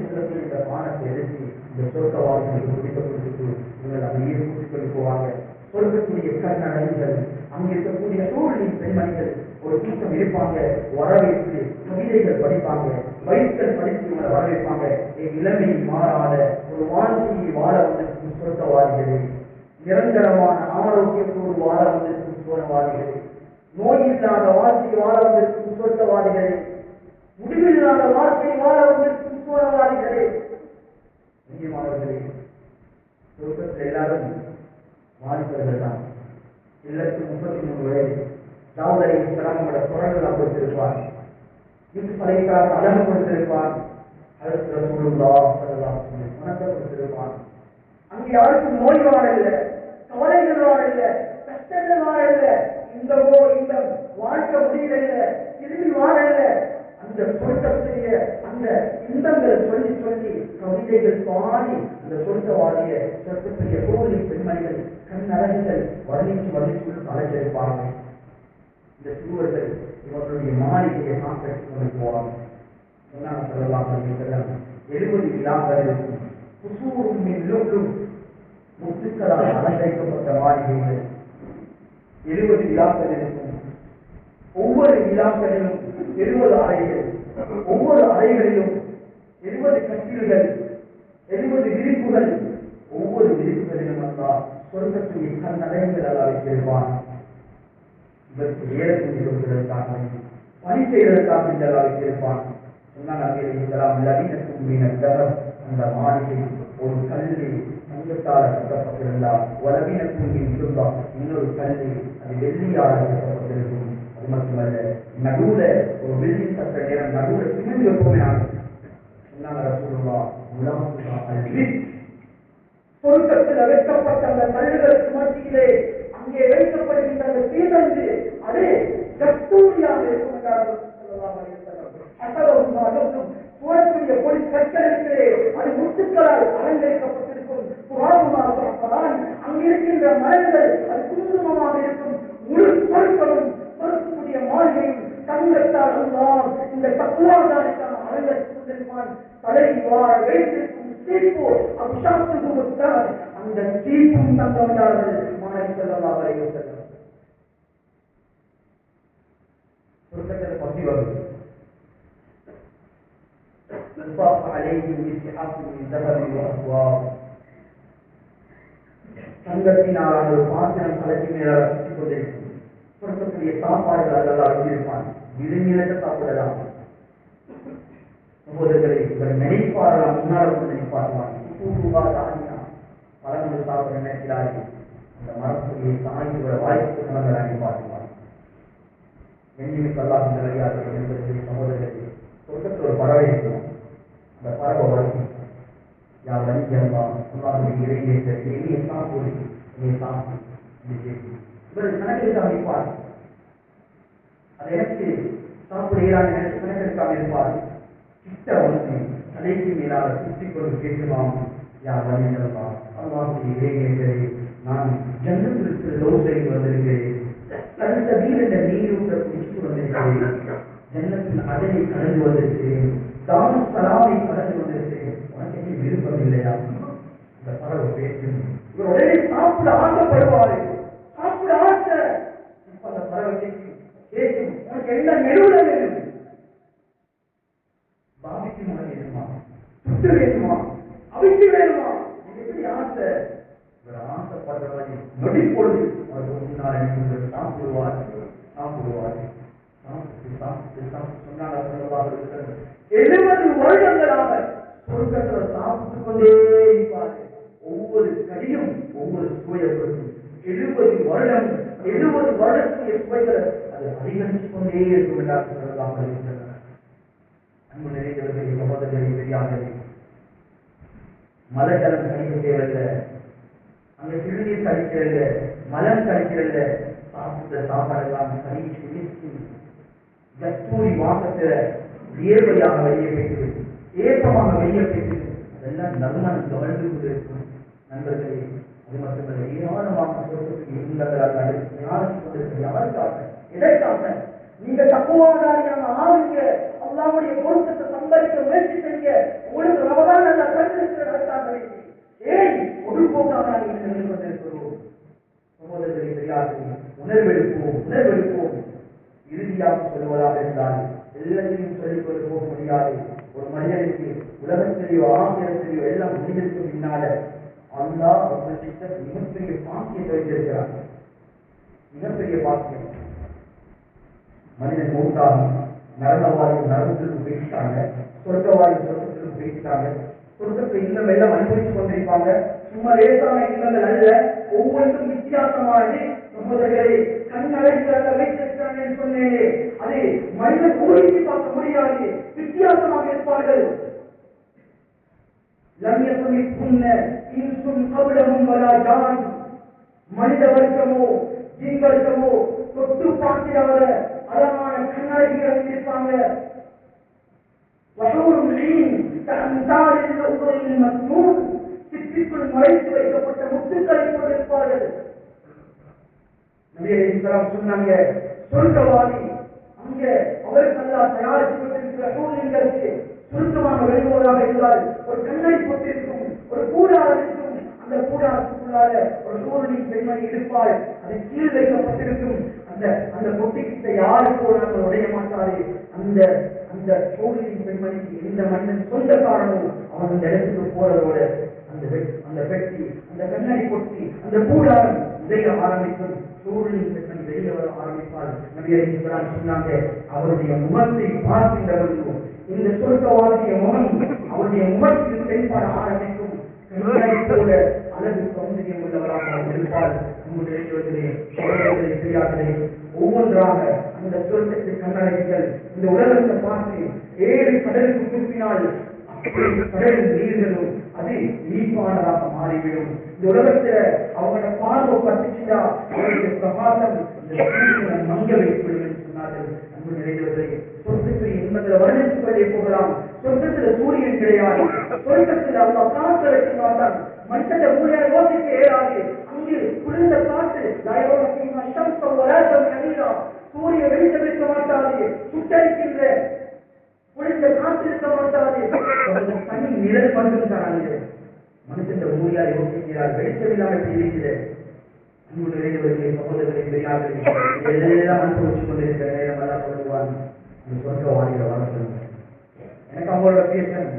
சொல்லக்கூடிய இந்த பானத்தை எடுத்து இந்த சொர்க்க வாழ்க்கைக்கு குடிக்கப்பட்டு இவர்கள் அதையே கூட்டிக்கொண்டு போவாங்க. சொர்க்கக்கூடிய கண்ணடைகள் அங்கே இருக்கக்கூடிய சூழலின் பெண்மணிகள் ஒரு கூட்டம் இருப்பாங்க. வரவேற்று கவிதைகள் படிப்பாங்க, வயிற்கள் படித்து இவங்களை வரவேற்பாங்க. இளமை மாறாத ஒரு வாழ்க்கையை வாழ வந்திருக்கும் சொர்க்கவாதிகளே, நிரந்தரமான ஆரோக்கியத்தோடு வாழ வந்திருக்கும் சோழவாதிகளே, நோய் இல்லாத வாழ்க்கையை வாழ வந்திருக்கும் சொர்க்கவாதிகளே, முடிவில்லாத வாழ்க்கையை வாழ வந்திருக்கும் சோழவாதிகளே, முக்கியமானவர்களே, சொர்க்கத்தில் எல்லாரும் வாலிபர்கள் தான். எல்லாருக்கும் 33 வயது. தாவூத் அலைஹிஸ்ஸலாம் அவங்களோட குரல் கொடுத்திருப்பார். யூசுப் அலைஹிஸ்ஸலாம் அழகு கொடுத்திருப்பார். ஹஜ்ரத் ரசூலுல்லாஹ் ஸல்லல்லாஹு அலைஹி வஸல்லம் மனத்தை கொடுத்திருப்பார். அங்கே யாருக்கும் நோய் வாழல, கவலைகள் வாழல, கஷ்டங்கள் வாழல, இந்த வாழ்க்கை முடியல, திரும்பி வாழல, அந்த சொர்க்கத்திலேய அந்த இன்பங்களை சொல்லி சொல்லி கவிதைகள் பாடி அந்த சொர்க்கவாதிய சொர்க்கத்திலேய கோழி பெண்மணிகள் கண்ணழகுகள் வர்ணிச்சு அழைச்சிருப்பார்கள். இந்த சிறுவர்கள் இவர்களுடைய மாளிகையை காக்கடித்து கொண்டு போவாங்க. சொன்னாங்க சொல்லலாம் 70 விழாக்கள் இருக்கும். முத்துக்களால் அலங்கரிக்கப்பட்ட மாளிகைகள் 70 விழாக்கள் இருக்கும். ஒவ்வொரு விழாக்களிலும் 70 அறைகள், ஒவ்வொரு அறைகளிலும் 70 கட்டில்கள், 70 விரிப்புகள், ஒவ்வொரு விரிப்புகளிலும் வந்தால் சொர்க்கத்துடைய கண்ணடைகள் வைத்திருப்பான். இதற்கு ஏறக்கூடிய கொடுப்பதற்காக பணி செய்வதற்காக இந்த வைத்திருப்பான். அந்த மாளிகை ஒரு கல்வி தங்கத்தால் கட்டப்பட்டிருந்தால் உலகினக்கும் இருந்தால் இன்னொரு கல்வி அது வெள்ளியால் கட்டப்பட்டிருக்கும். அது மட்டுமல்ல, நடுவுல ஒரு வெள்ளி சட்ட நேரம் நடுவுல சிமெண்ட் எப்பவுமே சொர்க்கத்தில் வைக்கப்பட்ட அந்த கல்லுகளுக்கு மத்தியிலே அங்கே வைக்கப்படுகின்ற அந்த சீதந்து அதே கஸ்தூரியாக இருக்கும் என்றார்கள். சூழக்கூடிய பொடி கற்களுக்கு அது முத்துக்களால் அலங்கரிக்கப்பட்டிருக்கும். அங்கிருக்கின்ற மரங்கள் அது குங்குமமாக இருக்கும். முழு சொற்களும் சொற்கக்கூடிய மாளிகையும் தங்கத்தால் அல்லாஹ் இந்த தக்குவாதாரிக்கான அலங்கரித்துக் கொண்டிருப்பான். தலை வாழ வைத்திருக்கும் சீப்பு அபிஷாத்துக்கு விட்டால் அந்த சீப்பும் தங்கவிடார்கள். மாணவி ஸல்லல்லாஹு அலைஹி வஸல்லம் சொர்க்கத்தில் பசி வரும். தங்கத்தினால் ஒரு பாத்திரம் தலைக்கு மேலாக சுற்றிக் கொண்டிருக்கும். சொர்க்கக்கூடிய சாப்பாடுகள் அதெல்லாம் அறிந்திருப்பான். விரும்பினத்தை சாப்பிடலாம். சகோதரர்களை இவர் நினைப்பாரலாம், முன்னால் வந்து நினைப்பார்களாம். பழங்கள் சாப்பிட நினைக்கிறார்கள். அந்த மரத்துடைய தாய்களோட வாய்ப்பு மரங்கள் அனுப்பாட்டுவார். எண்ணிமிக்கு அல்லாஹ் இந்த வழியார்கள் என்பது சகோதரர்களே, சொர்க்கத்தில் ஒரு பறவை இருக்கும். அந்த பறவை வரும். யார் வலிக்கலாம் இறைய சாப்பிடு இவர் கணக்கெடுக்காம இருப்பார். அதை எனக்கு சாப்பிடுகிறான் எனக்கு கணக்கெடுக்காம இருப்பார். கிட்ட வந்து தலைக்கு மேலாக சுற்றி கொண்டு கேட்கலாம். யார் வலிக்கலாம் அல்லாஹுடைய இறையர்களே, நான் ஜன்னத்திற்கு லோசைக்கு வந்திருக்கிறேன். கடந்த வீடு என்ற நீரூட்ட குடிச்சு வந்திருக்கிறேன். ஜன்னத்தின் அதனை கடந்து வந்திருக்கிறேன். தானும் சலாமை கடந்து வந்திருக்கிறேன். உனக்கு என்ன விருப்பம் இல்லையா? இந்த பறவை பேசும். இவர் உடனே சாப்பிட ஆசைப்படுவாரு. சாப்பிட ஆசை. இப்ப அந்த பறவை கேட்கும் உனக்கு என்ன நெருவுல வேணும்? பாபிக்கு மனம் வேணுமா? சுட்டு வேணுமா? அவிச்சு வேணுமா? எப்படி ஆசை? இவர் ஆசைப்படுறவரை நொடி பொழுது அவருக்கு முன்னால் எனக்கு சாப்பிடுவார். சாப்பிடுவார். சாப்பிட்டு சாப்பிட்டு சாப்பிட்டு சொன்னாங்க 70 வருடங்களாக சொர்க்கத்தில் சாப்பிட்டுக் கொண்டே இருப்பார். ஒவ்வொரு கடியும் ஒவ்வொரு சுவையை கொடுக்கும். 70 வருடம் 70 வருடத்துடைய சுவைகளை அது அதிகரித்துக் கொண்டே இருக்கும் என்றால் சொல்லலாம். அன்பு நிறைந்தவர்களை சகோதரர்களை பெரியார்களே, மலஜலம் கழிக்க தேவையில்லை, அங்க சிறுநீர் கழிக்கிறல்ல, மலம் கழிக்கிறல்ல, சாப்பிட்ட சாப்பாடெல்லாம் கழிச்சு கஸ்தூரி வாசத்துல வியர்வையாக வெளியே போய்த்து ஏப்பமாக வெளியே போய்த்து அதெல்லாம் நறுமணம் கவர்ந்து கொண்டிருக்கும். நண்பர்களே, அது மட்டுமல்ல, ஏராளமாக சொர்க்கத்துக்கு இல்லங்களால் யாருக்கு கொண்டிருக்க யாருக்காக எதற்காக? நீங்க தக்குவாதாரியான ஆளுங்க, அல்லாஹ்வுடைய பொருத்தத்தை சம்பாதிக்க முயற்சி செய்ய உங்களுக்கு ரமதான் அல்ல கண்டிருக்கிற நடத்தாங்க. ஏன் பொதுப்போக்காக நீங்கள் கொண்டிருக்கிறோம்? சகோதரர்களை தெரியாது. உணர்வெடுப்போம் உணர்வெடுப்போம். இறுதியாக சொல்வதாக இருந்தால் எல்லாத்தையும் சொல்லிக் கொண்டு போக முடியாது. ஒரு மனிதனுக்கு உலகத்திலேயோ ஆசிரியத்திலேயோ எல்லாம் முடிஞ்சிருக்கு பின்னால அல்லாஹ் அவர்கிட்ட மிகப்பெரிய பாக்கியத்தை வைத்திருக்கிறார். மிகப்பெரிய பாக்கியம். மனிதன் மூன்றாகும் நரகவாயும் நரகத்திற்கு போயிட்டாங்க, சொர்க்கவாயும் சொர்க்கத்திற்கு போயிட்டாங்க. சொர்க்கத்தை இன்னும் எல்லாம் அனுபவித்துக் கொண்டிருப்பாங்க. சும்மா லேசான இல்லங்கள் அல்ல, ஒவ்வொன்றும் வித்தியாசமானது. சகோதரர்களை கண்ணழகாக வைத்திருக்கிறாங்க என்று சொன்னேனே, அதை மனிதன் ஊழித்து பார்க்க முடியாது. வித்தியாசமாக இருப்பார்கள். மனித வர்க்கமோ ஜின் வர்க்கமோ தொட்டு பார்க்கிறாத அழகான கண்ணழகிகள் இருப்பாங்க. வஹூருன் ஈன் கஅம்சாலில் லுஹ்ரில் மக்னூன், சிப்பிக்குள் மறைத்து வைக்கப்பட்ட முத்துக்களை கொண்டிருப்பார்கள். நபி அலைஹிஸ்ஸலாம் சொன்னாங்க, சொர்க்கவாதி அங்கே அவருக்கு அல்லாஹ் தயாரிக்கப்பட்டிருக்கிற சூழ்நிலைகளுக்கு சுருக்கமாக விளங்குவதாக இருந்தால் ஒரு கண்ணை போட்டிருக்கும், ஒரு கூடாரம் இருக்கும். அந்த கூடாரத்துக்குள்ளார ஒரு சூழலின் பெண்மணி இருப்பாள். அது கீழ் வைக்கப்பட்டிருக்கும். அந்த அந்த பொட்டிக்கிட்ட யாருக்கு நாங்கள் உடைய மாட்டாரு. அந்த அந்த சூழலின் பெண்மணிக்கு எந்த மன்னன் சொந்தக்காரனோ அவன் அந்த இடத்துக்கு போறதோட அந்த பெட்டி, அந்த கண்ணாடி பொட்டி, அந்த கூடாரம் உடைய ஆரம்பிக்கும். சூழலின் பெண்மணி வெளியே வர ஆரம்பிப்பால் நபி அலைஹிஸ்ஸலாம் சொன்னாங்க, அவருடைய முகத்தை பார்க்கின்றவர்களும் இந்த சொர்க்கவாதிய முகம் அவருடைய முகத்தில் தென்பட ஆரம்பிக்கும். போல அழகு சௌந்தரியம் உள்ளவராக இருப்பால் ஒவ்வொன்றாக அந்த சொர்க்கத்தை கண்ணடைகள் இந்த உலகத்தை பார்த்து 7 கடலுக்கு துப்பினால் கடலின் நீர்களும் அது இனிப்பானதாக மாறிவிடும். இந்த உலகத்துல அவங்களோட பார்வை பட்டுச்சுட்டா அவருடைய பிரகாசம் மங்க வைக்கப்படுகிறது சொன்னார்கள். அன்பு நிறைந்தவர்களே, சொர்க்கத்தில் என்பதில் வருடத்துக் கொண்டே போகலாம். சொர்க்கத்துல சூரியன் கிடையாது. சொர்க்கத்தில் அல்லாஹ் காற்று வைக்க மாட்டான். மனிதன மூளையால் யோசிக்க இயலாது. அங்கு குளிர்ந்த காற்று சூரிய வெளிச்சம் இருக்க மாட்டாது. சுட்டரிக்கின்ற குளிர்ந்த காற்று இருக்க மாட்டாது. தனி நிழல் மட்டும் தராங்க. மனுஷன் மூளையால் யோசிக்கிறார். வெளிச்சம் இல்லாமல் எப்படி இருக்கிறது? அன்பு நிறைந்தவர்களே, சகோதரர்களை பெரியார்களே, எல்லாம் அனுபவிச்சுக் கொண்டிருக்கிற நேரம் எல்லாம் சொல்லுவான், அந்த சொர்க்கவாதிகளை வர சொல்லுங்க. எனக்கு அவங்களோட பேசன்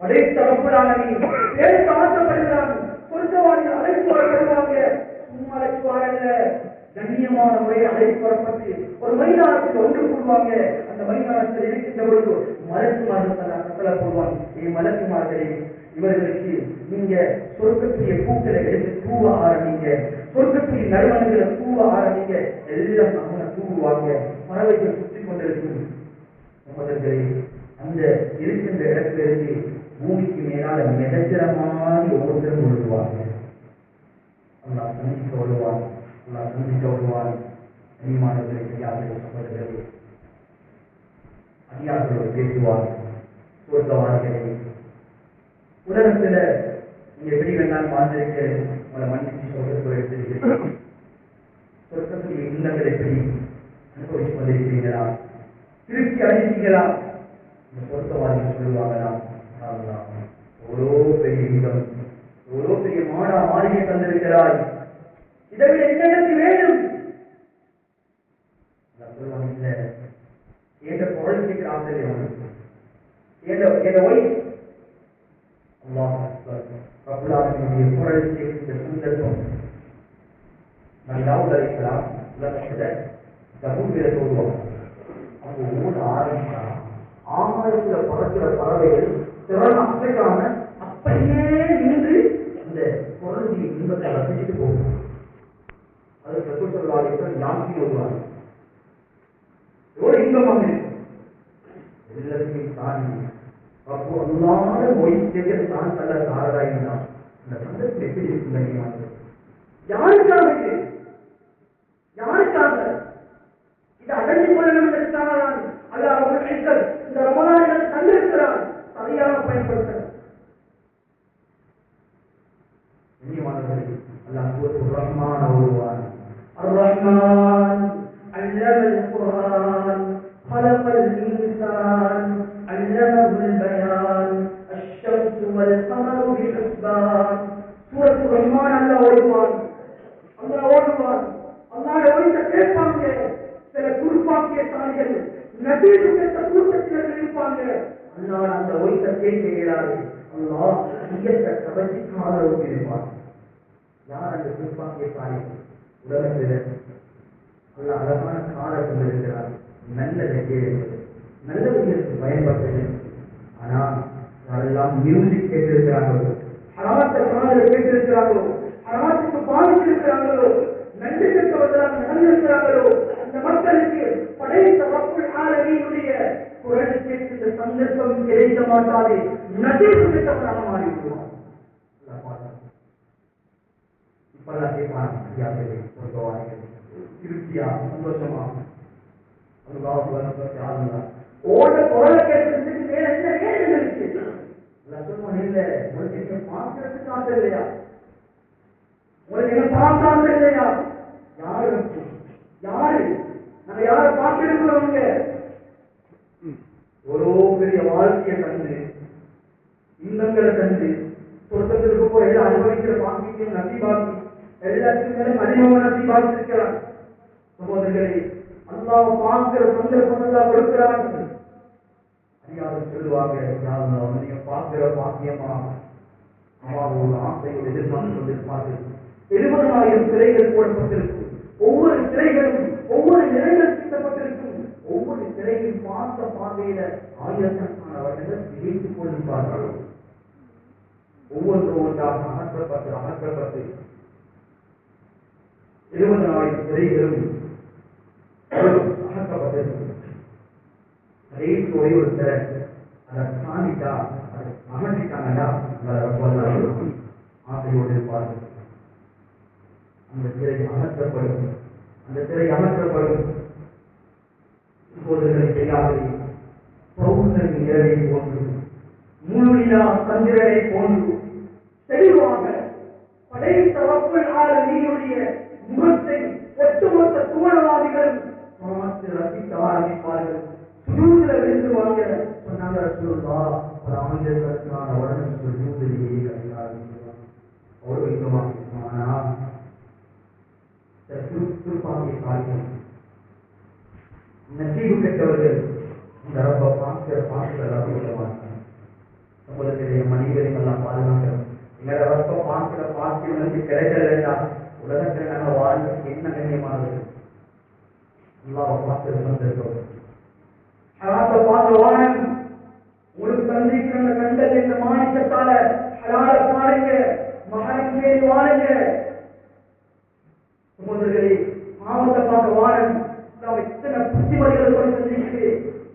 படைத்த ரப்புல் ஆலமீன் பேச ஆசைப்படுகிறான். சொர்க்கவாதிகள் அழைத்து வரப்படுவாங்க. சும்மா அழைத்து வரல, கண்ணியமான முறையை அழைத்து வரப்பட்டு ஒரு மைதானத்தில் ஒன்று கூடுவாங்க. அந்த மைதானத்தில் இருக்கின்ற பொழுது மலக்குமார்கள் கட்டளை போடுவாங்க, மலக்குமார்களே, இவர்களுக்கு நீங்க சொர்க்கத்துடைய பூக்களை எடுத்து தூவ ஆரம்பிங்க, சொர்க்கத்துடைய நறுமணங்களை தூவ ஆரம்பிங்க. எல்லாம் அவங்க தூவுவாங்க. பறவைகள் சுற்றி கொண்டிருக்கும். சகோதரர்களே, அந்த இருக்கின்ற இடத்திலிருந்து பூமிக்கு மேலால மிதக்கிற மாதிரி ஒவ்வொருத்தரும் விழுவாங்க. அல்லாஹ் சந்திக்க விடுவான், அல்லாஹ் சந்திக்க விடுவான். கனிமானவர்களை செய்யாத சகோதரர்களே, அதிகாரிகளோடு பேசுவார். சொர்க்கவாதிகளை உலகத்துல நீங்க எப்படி வேணாலும் வாழ்ந்திருக்க உங்களை மன்னிச்சு சொர்க்கத்தில் எடுத்திருக்கிறீர்கள். சொர்க்கத்துடைய இல்லங்கள் எப்படி அனுபவித்துக் கொண்டிருக்கிறீங்களா? திருப்தி அடைந்தீங்களா? இந்த சொர்க்கவாதிகள் சொல்லுவாங்களா, எவ்வளோ பெரிய இன்பம், எவ்வளோ பெரிய மாளிகை தந்திருக்கிறாய், இதை விட என்ன வேண்டும்? சொல்லுவாங்க, என்ற குரல் கேட்கிற ஆசிரியர் அவனுக்கு என்ற ஒய் ரப்புல்லாஹினுடைய குரல் கேட்கின்ற சந்தர்ப்பம். நான் தாவூத் அலைஹிஸ்ஸலாம் உலகத்துல தபூர்ல ஓடுவாங்க. அவங்க ஓட ஆரம்பிச்சா ஆகாயத்துல பறக்கிற பறவைகள் திறன் அசைக்காம அப்படியே நின்று அந்த குரலுடைய இன்பத்தை ரசிச்சுட்டு போகும். அது ரசூல் ஸல்லல்லாஹு அலைஹி வஸல்லம் யாசின் ஓடுவாங்க. எவ்வளவு இன்பமாக இருக்கும். எல்லாத்தையும் தாண்டி அப்போ அல்லாத மொழி கேட்க தான் தள்ள தாரதாயிருந்தான். அந்த சந்தர்ப்பம் எப்படி இருக்கும் கண்ணியமானது? யாருக்காக இது? யாருக்காக இதை அடைஞ்சு கொள்ளணும் என்பதற்காக அல்லாஹ் அவர்கள் இந்த ரமலானை தந்திருக்கிறான். சரியாக பயன்படுத்த கண்ணியமானவர்கள், அல்லாஹ் சூரத்துர் ரஹ்மான் ஓதுவான். அர் ரஹ்மான் அல்லமல் குர்ஆன் خلقل الإنسان علمه البيان الشمس والقمر بحسبان. سورة الرحمن الله ஓதுவான். அல்லாஹ் ஓதுவான். அல்லாஹ் ஓய்ந்த கேட்பாங்க. சில குருப்பாக்கிய சாலிகள் நபீது பெற்ற கூட்டத்தினர்கள் இருப்பாங்க. அல்லாஹ் அந்த ஓய்ந்த கேட்க இயலாது. அல்லாஹ் இயற்கை கவர்ச்சி காலருக்கு இருப்பான். யார் அந்த குருப்பாக்கிய சாலிகள்? உலகத்தில் அல்லாஹ் அழகான காலம் கொண்டிருக்கிறார். நல்லதை கேட்கிறது, நல்ல விஷயத்துக்கு பயன்பட்டது. ஆனா யாரெல்லாம் மியூசிக் கேட்டிருக்கிறாங்களோ, ஹராத்தை காதலை கேட்டிருக்கிறாங்களோ, ஹராத்துக்கு பாதித்திருக்கிறாங்களோ, நன்றி கெட்டவர்களாக நடந்திருக்கிறாங்களோ, அந்த மக்களுக்கு படைத்த ரப்புல் ஆலமீனுடைய குரல் கேட்கின்ற சந்தர்ப்பம் கிடைக்க மாட்டாது. நசீபு கெட்டவராக மாறிவிடுவார். இப்பெல்லாம் கேட்பாங்க, திருப்தியா சந்தோஷமா யாருங்களா ஓட குரலை கேட்கறதுக்கு வேற என்ன வேலை இருக்கு? லட்சம் இல்ல, உங்களுக்கு என்ன பார்க்கறதுக்கு ஆசை இல்லையா? உங்களுக்கு என்ன பார்க்க ஆசை இல்லையா? யாரு யாரு நாங்க யாரை பார்க்கிறவங்க? ஒரு பெரிய வாழ்க்கையை தந்து இன்பங்களை தந்து சொர்க்கத்திற்கு போய் எல்லாம் அனுபவிக்கிற பாக்கியம் நசிபாக்கி எல்லாத்துக்கும் மேலும் அதிகமாக நசிபாக்கி இருக்கிறார். சகோதரர்களே, அல்லாஹ் பார்க்கிற சந்தர்ப்பம் எல்லாம் கொடுக்கிறார்கள். அதிகாரம் சொல்லுவாங்க, நீங்க பார்க்கிற பாக்கியமா ஒரு ஆசையோடு எதிர்பார்த்து கொண்டிருப்பார்கள். 70,000 சிலைகள் போடப்பட்டிருக்கும். ஒவ்வொரு சிலைகளும் ஒவ்வொரு நிலைகள் தீட்டப்பட்டிருக்கும். ஒவ்வொரு சிலையும் பார்த்த பார்வையில ஆயிரக்கணக்கான வருடங்கள் திகைத்துக் கொண்டிருப்பார்கள். ஒவ்வொன்றாக அகற்றப்பட்டு 70,000 சிலைகளும் அகற்றப்பட்டிருக்கும். ஒரே ஒரு சிலை அதை சாணிட்டா அதை அகற்றிட்டாங்கடா ஆசையோடு இருப்பார்கள். அந்த சிலை அகற்றப்படும். அந்த சிலை அகற்றப்படும். சகோதரர்களை செய்யாதே, பௌர்ணமி இரவை போன்று முழுநிலா சந்திரனை போன்று தெளிவாக படைத்த ரப்புல் ஆலமீனுடைய முகத்தை ஒட்டுமொத்த சுவனவாதிகளும் பார்த்து ரசிக்க ஆரம்பிப்பார்கள். சுஜூதில் விழுந்துவாங்க. சொன்னாங்க ரசூலுல்லாஹ், பல ஆண்டுகளுக்கான வருடம் சுஜூதிலேயே கழிக்க ஆரம்பிக்கிறார். அவ்வளவு இன்பமாக இருக்கும். ஆனா திருப்பாகிய காரியம் நசீபு கெட்டவர்கள் இந்த ரப்ப பார்க்கிற சொல்ல மாட்டாங்க. நம்மளுடைய மனிதர்கள் எல்லாம் பாதுகாக்கிறோம். எங்களோட ரப்ப பார்க்கிற பாக்கியம் வந்து கிடைக்கல வேண்டாம். உலகத்தில் நாங்கள் வாழ்க்கை என்ன கண்ணியமானது? அல்லாஹ் பார்த்து வந்திருக்கோம். பார்த்து வாழம். உங்களுக்கு சந்திக்கிற கண்டது இந்த மாநிலத்தால ஹலால பாருங்க, மகன் பேரி வாழுங்க. சகோதரர்களே, மாவட்ட பார்க்க வாழம். இத்தனை புத்திமதிகள் கொண்டு சந்திக்கு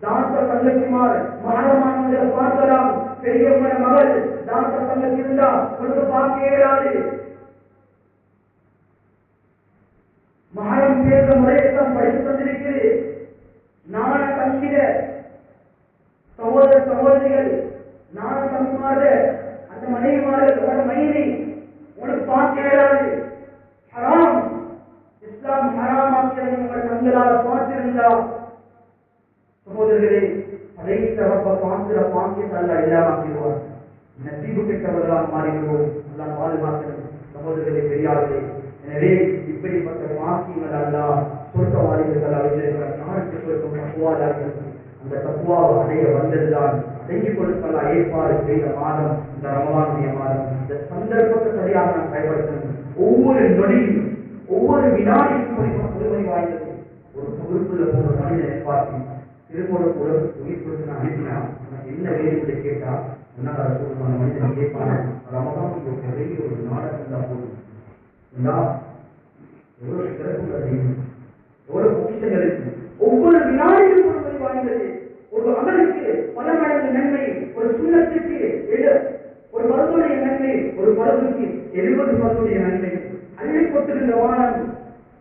தாச தங்கச்சிமார் மகரமானவர்களை பார்க்கலாம். பெரியவங்கள மகள் தாச தங்கச்சி இருந்தா உங்களுக்கு பார்க்க இயலாது. மகரம் பேசுற முறையெல்லாம் படித்து தந்திருக்கிறது. நான தங்கிட சகோதர சகோதரிகள், நான தங்குமாறு அந்த மனைவிமார்கள் உங்களோட மனைவி உனக்கு பார்க்க இயலாது. ஹராம். இஸ்லாம் ஹராமாக்கிறது உங்கள் கண்களால் பார்த்திருந்தா சகோதரர்களே, அடைத்த ரப்ப பார்க்கிற பாக்கியத்தை அல்லாஹ் இல்லாமாக்கிடுவார். நசீபு கெட்டவர்களாக மாறிடுவோம். எல்லாம் பாதுகாக்கணும். சகோதரர்களே, பெரியார்களே, எனவே இப்படிப்பட்ட பாக்கியங்கள் அல்லாஹ் சொர்க்கவாதிகள் வைத்திருக்கிறார். நாளைக்கு சொர்க்கம் தக்குவாதார்கள். அந்த தக்குவாவை அடைய வந்ததுதான் அடங்கி கொடுப்பதா ஏற்பாடு செய்த மாதம் இந்த ரமலானுடைய மாதம். இந்த சந்தர்ப்பத்தை சரியாக நாம் பயன்படுத்தணும். ஒவ்வொரு நொடியும் ஒவ்வொரு வினாடியும் பொறுமை வாய்ந்தது. ஒரு பொறுப்புள்ள போன மனிதனை பார்த்து திருமண கூட உயிர் கொடுத்து நான் அனுப்பினா என்ன வேலை கேட்டா என்ன சொல்லுவாங்க? மனிதன் கேட்பாங்க, ரமலான் பெரிய ஒரு நாடகம் தான் போதும். எவ்வளவு சிறப்புள்ளது, எவ்வளவு பொக்கிஷங்கள் இருக்கு. ஒவ்வொரு வினாடியும் பொறுமை வாய்ந்தது. ஒரு அமலுக்கு பல மடங்கு நன்மை, ஒரு சுண்ணத்துக்கு ஒரு மருத்துவடைய நன்மை, ஒரு மருந்துக்கு 70 மருத்துவடைய நன்மை. அள்ளி கொட்டிருந்த வானம்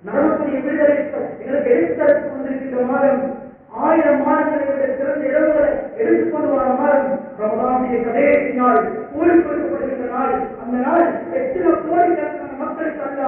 நரகத்துடைய விடுதலை எங்களுக்கு எடுத்து கொண்டிருக்கின்ற மாதம், 1000 மாதங்களை விட சிறந்த இரவுகளை எடுத்துக்கொண்டு வர மாதம் ரமலானுடைய கடைசி நாள், கூலி கொடுக்கப்படுகின்ற நாள். அந்த நாள் எத்தனை கோடிக்கணக்கான மக்களுக்கு அல்ல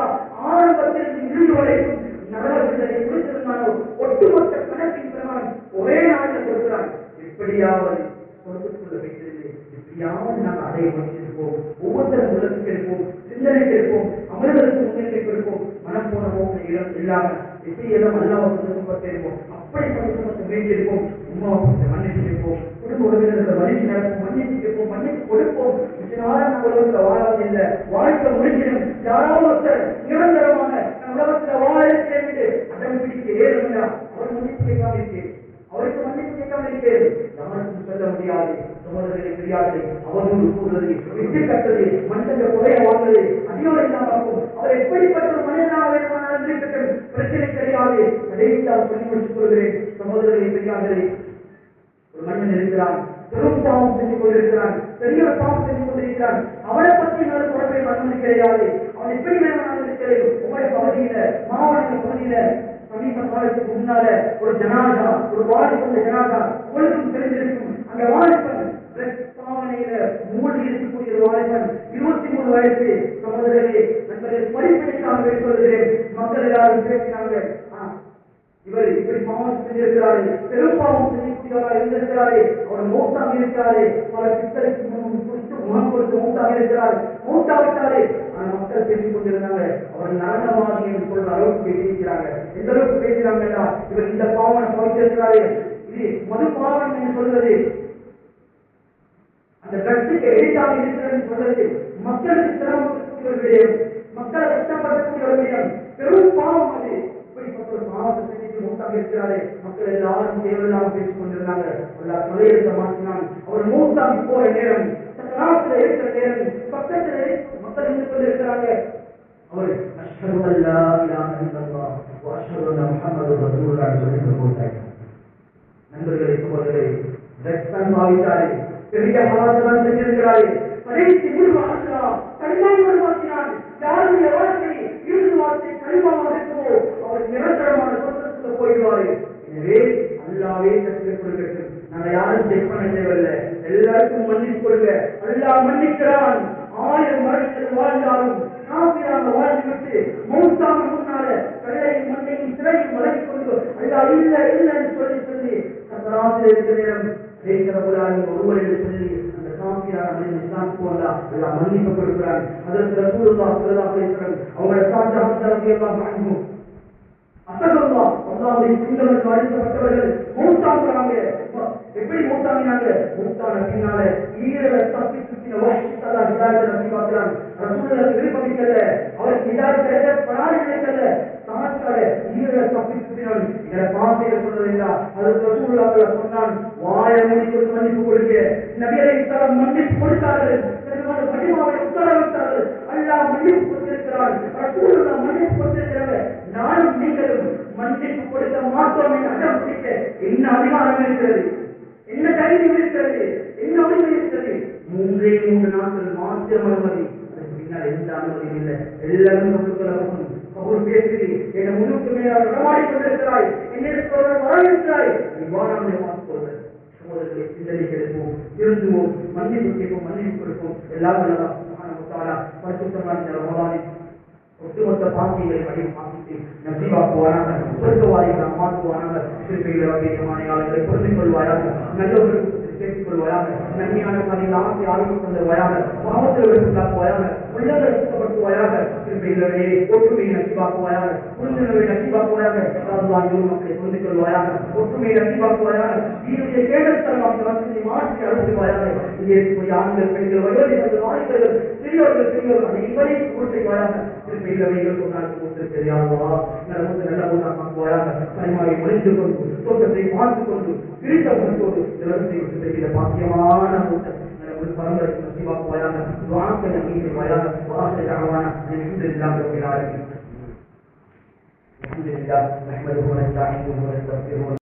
ஆரம்பத்தில் இருந்து வரைக்கும் நரக விடுதலை கொடுத்திருந்தாலும் ஒட்டுமொத்த கணக்கின் பிரகாரம் ஒரே நாளில் கொடுக்கிறார். எப்படியாவது சொர்க்கத்துக்குள்ள வைத்திருந்து எப்படியாவது நாங்கள் அடைய முயற்சிப்போம். ஒவ்வொருத்தரும் உலகத்துக்கு இருப்போம், சிந்தனைக்கு இருப்போம், அமர்வுகளுக்கு முன்னேற்றம் இருப்போம். மனம் போன போக்கு இல்லாம எப்படி எல்லாம் அல்லாஹ் சந்தோஷப்பட்டிருப்போம். அப்படி சந்தோஷப்பட்டு முயற்சி இருப்போம். உமாவுக்கு மன்னிப்பு கேட்போம். குடும்ப உறவினர்களை மன்னிப்பு நடக்கும், மன்னிப்பு கேட்போம், மன்னிப்பு கொடுப்போம். இதனால உலகத்துல வாழாது இல்லை, வாழ்க்கை முடிஞ்சிடும். யாராவது ஒருத்தர் நிரந்தரமாக உலகத்துல வாழ சேர்ந்து அடம் பிடிக்க ஏழுங்களா அவர் மன்னிப்பு கேட்காம இருக்கு, அவருக்கு மன்னிப்பு கேட்காம இருக்கு. யாருக்கும் சொல்ல முடியாது. சகோதரர்களை தெரியாது, அவதூறு கூறுவது, விட்டு கட்டுறது, மனுஷங்க குறைய வாழ்வது அதிகம் இல்லாமல் அவர் எப்படிப்பட்ட ஒரு மனிதனாக வேண்டுமானாலும் இருக்கட்டும், பிரச்சனை கிடையாது. கடைசியாக சொல்லி முடித்துக் கொள்கிறேன். சகோதரர்களை தெரியாதே, ஒரு மனிதன் இருக்கிறான், பெரும் பாவம் செஞ்சு கொண்டிருக்கிறான், பெரிய ஒரு பாவம் செஞ்சு கொண்டிருக்கிறான். அவனை பற்றி நல்ல தொடர்பை அனுமதி கிடையாது. அவன் எப்படி வேணுமானாலும் இருக்கிறேன். உங்களுடைய பகுதியில மாவட்ட பகுதியில சமீப காலத்துக்கு முன்னால ஒரு ஜனாதா, ஒரு வாலிபன் ஜனாதா உங்களுக்கும் தெரிஞ்சிருக்கும். அந்த வாலிபன் பாவனையில மூழ்கி இருக்கக்கூடிய ஒரு வாலிபன், 23 வயசு. சகோதரர்களே, நண்பர்களே, படிப்பினைக்காக சொல்கிறேன். மக்கள் எல்லாரும் பேசினாங்க, இவர் இப்படி பாவம் செஞ்சிருக்கிறாரு, பெரும் பாவம் செய்யக்கூடியவராக இருந்திருக்கிறாரு, அவர் மௌத்தாக இருக்கிறாரு, பல சித்தருக்கு குறித்து முகம் கொடுத்து மௌத்தாக இருக்கிறார், மௌத்தாவிட்டாரு. ஆனா மக்கள் பேசிக் கொண்டிருந்தாங்க, அவர் நரகவாதி என்று சொல்ற அளவுக்கு பேசியிருக்கிறாங்க. எந்த அளவுக்கு பேசுறாங்கன்னா, இவர் இந்த பாவனை பவிச்சிருக்கிறாரு, இது மது பாவம் என்று சொல்றது, அந்த ட்ரக்ஸுக்கு எதிராக இருக்கிறது சொல்றது, மக்களுக்கு சிரமப்படுத்தக்கூடிய ஒரு விடயம், மக்களை கஷ்டப்படுத்தக்கூடிய ஒரு விடயம், பெரும் பாவம் அது. இப்படிப்பட்ட ஒரு பாவத்தை செஞ்சு மூத்தாக இருக்கிறாரு. மக்கள் எல்லாரும் தேவையில்லாம பேசிக் கொண்டிருந்தாங்க. தலையெடுத்த மாற்றினான். அவர் மூத்தாகி போற நேரம், சக்கராத்துல இருக்கிற நேரம், பக்கத்துல மக்கள் இருந்து கொண்டிருக்கிறாங்க. அவர் அஷ்ஹது அல்லா இலாஹ இல்லல்லாஹ் வ அஷ்ஹது அன்ன முஹம்மது ரசூலுல்லாஹ் சொல்லிட்டு போட்டாங்க. நண்பர்களே, சகோதரர்களே, ரக்தம் பாவித்தாரு, பெரிய மகாத்தான் செஞ்சிருக்கிறாரு. கடைசி முடிவாக கனிமாவோடு மாற்றினான். யாருடைய வாழ்க்கை இறுதி வார்த்தை கனிமாவாக இருக்குமோ அவர் நிரந்தரமான சொந்தத்தில் போயிடுவாரு. எனவே அல்லாவே கற்றுக் கொடுக்கட்டும். நாங்க யாரும் செக் பண்ண தேவையில்லை, எல்லாருக்கும் மன்னிப்பு கொடுங்க. அல்லாஹ் மன்னிக்கிறான். 1000 வருஷங்கள் வாழ்ந்தாலும் காபிராக வாழ்ந்துவிட்டு மௌத்தாக முன்னால கல்லையும் மண்ணையும் சிறையும் வழங்கிக் கொண்டு அல்லாஹ் இல்லை இல்லைன்னு சொல்லி சக்கராத்தில் இருக்கிற நேரம் ஒருவர் என்று சொல்லி அந்த காபிரான மனிதன் இஸ்லாமுக்கு வந்தா எல்லாம் மன்னிப்பு கொடுக்கிறான். அதற்கு ரசூலுல்லாஹ் ஸல்லல்லாஹு அலைஹி வஸல்லம் அவங்களோட சாட்சியாக ரலியல்லாஹு அன்ஹு அசகல்லா அல்லாஹ்வுடைய சிந்தனைக்கு அழைக்கப்பட்டவர்கள் மௌத்தாகிறாங்க. எப்படி மௌத்தாகினாங்க? மௌத்தான பின்னால ஈரலை தப்பி சுற்றின வஹ்ஷித்தல்லா ஹிதாயத்தை நம்பி பார்க்கிறான். ரசூலுல்லாஹ் விருப்பமிக்கல, அவருக்கு ஹிதாயத் கிடைக்க பராடி நினைக்கல, சாட்சால ஈரலை தப்பி சுற்றினான். இதை பாசையில சொல்றதில்லா. அதற்கு ரசூலுல்லாஹ் சொன்னான், வாய மூடிக்கொண்டு மன்னிப்பு கொடுக்க. நபி அலைஹிஸ்ஸலாம் மன்னிப்பு கொடுத்தார்கள். மதிமாவை உத்தரவிட்டார்கள். அல்லாஹ் மன்னிப்பு கொடுத்திருக்கிறான். ரசூலுல்லாஹ் மன்னிப்பு கொடுத்திருக்கிறாங்க. நானும் நீங்களும் மன்னிப்பு கொடுக்க மாட்டோம் என்று அடம் பிடிக்க என்ன அதிகாரம் இருக்கிறது? என்ன தைரியம் இருக்கிறது? என்ன உரிமை இருக்கிறது? 3 நாட்கள் மாத்திரம் அனுமதி, அதுக்கு பின்னால் எந்த அனுமதியும் இல்லை. எல்லாரும் கபூர் பேசி என் முன்னுக்கு மேலாக நடமாடி கொண்டிருக்கிறாய், என்னிடத்தில் வரவிருக்கிறாய், இவ்வாறான சொல்வது. சகோதரர்களை சிந்தனைகளுக்கும் திருந்துவோம், மன்னிப்பு கேட்போம், மன்னிப்பு கொடுப்போம். எல்லாம் பரிசுத்தமான ரமலானின் ஒட்டுமொத்த பாக்கியங்களை வடிவம் மாற்றிட்டு நசீவாக்குவானாக, சொர்க்கவாதிகளாக மாற்றுவானாக, சிறுபைகளை பொருந்திக் கொள்வாயாக, நல்லவர்களுக்கு சேர்த்துக் கொள்வாயாக, நன்மையான காரியங்கள் ஆசை ஆர்வம் கொள்வாயாக, பாவத்தில் எடுத்துக்காக்குவாயாக, உள்ளங்களை சுத்தப்படுத்துவாயாக, சிறுபைகளை ஒற்றுமையை நசீவாக்குவாயாக, புரிந்துணர்வை நசீவாக்குவாயாக, மக்களை பொருந்திக் கொள்வாயாக, ஒற்றுமையை நசீவாக்குவாயாக, தீனுடைய கேடத்தரமாக வசதி மாற்றி அழுத்துவாயாக. இங்கே இருக்கக்கூடிய ஆண்கள், பெண்கள், வயோதிகர்கள், வாலிபர்கள், சிறியோர்கள், பெரியவர்கள் அனைவரையும் கூட்டைவாயாக. முடிந்து கொண்டு தோட்டத்தை பார்த்துக் கொண்டு பிரித்த முகத்தோடு பாக்கியமான பரம்பரைக்கு நசீவாக்குவாயாக. துஆக்களை நீக்குவாயாக. வாஹிர தஅவானா அல்ஹம்துலில்லாஹி ரப்பில் ஆலமீன். அல்ஹம்துலில்லாஹ் நஹ்மதுஹு வ நஸ்தஈனுஹு வ நஸ்தக்ஃபிருஹு.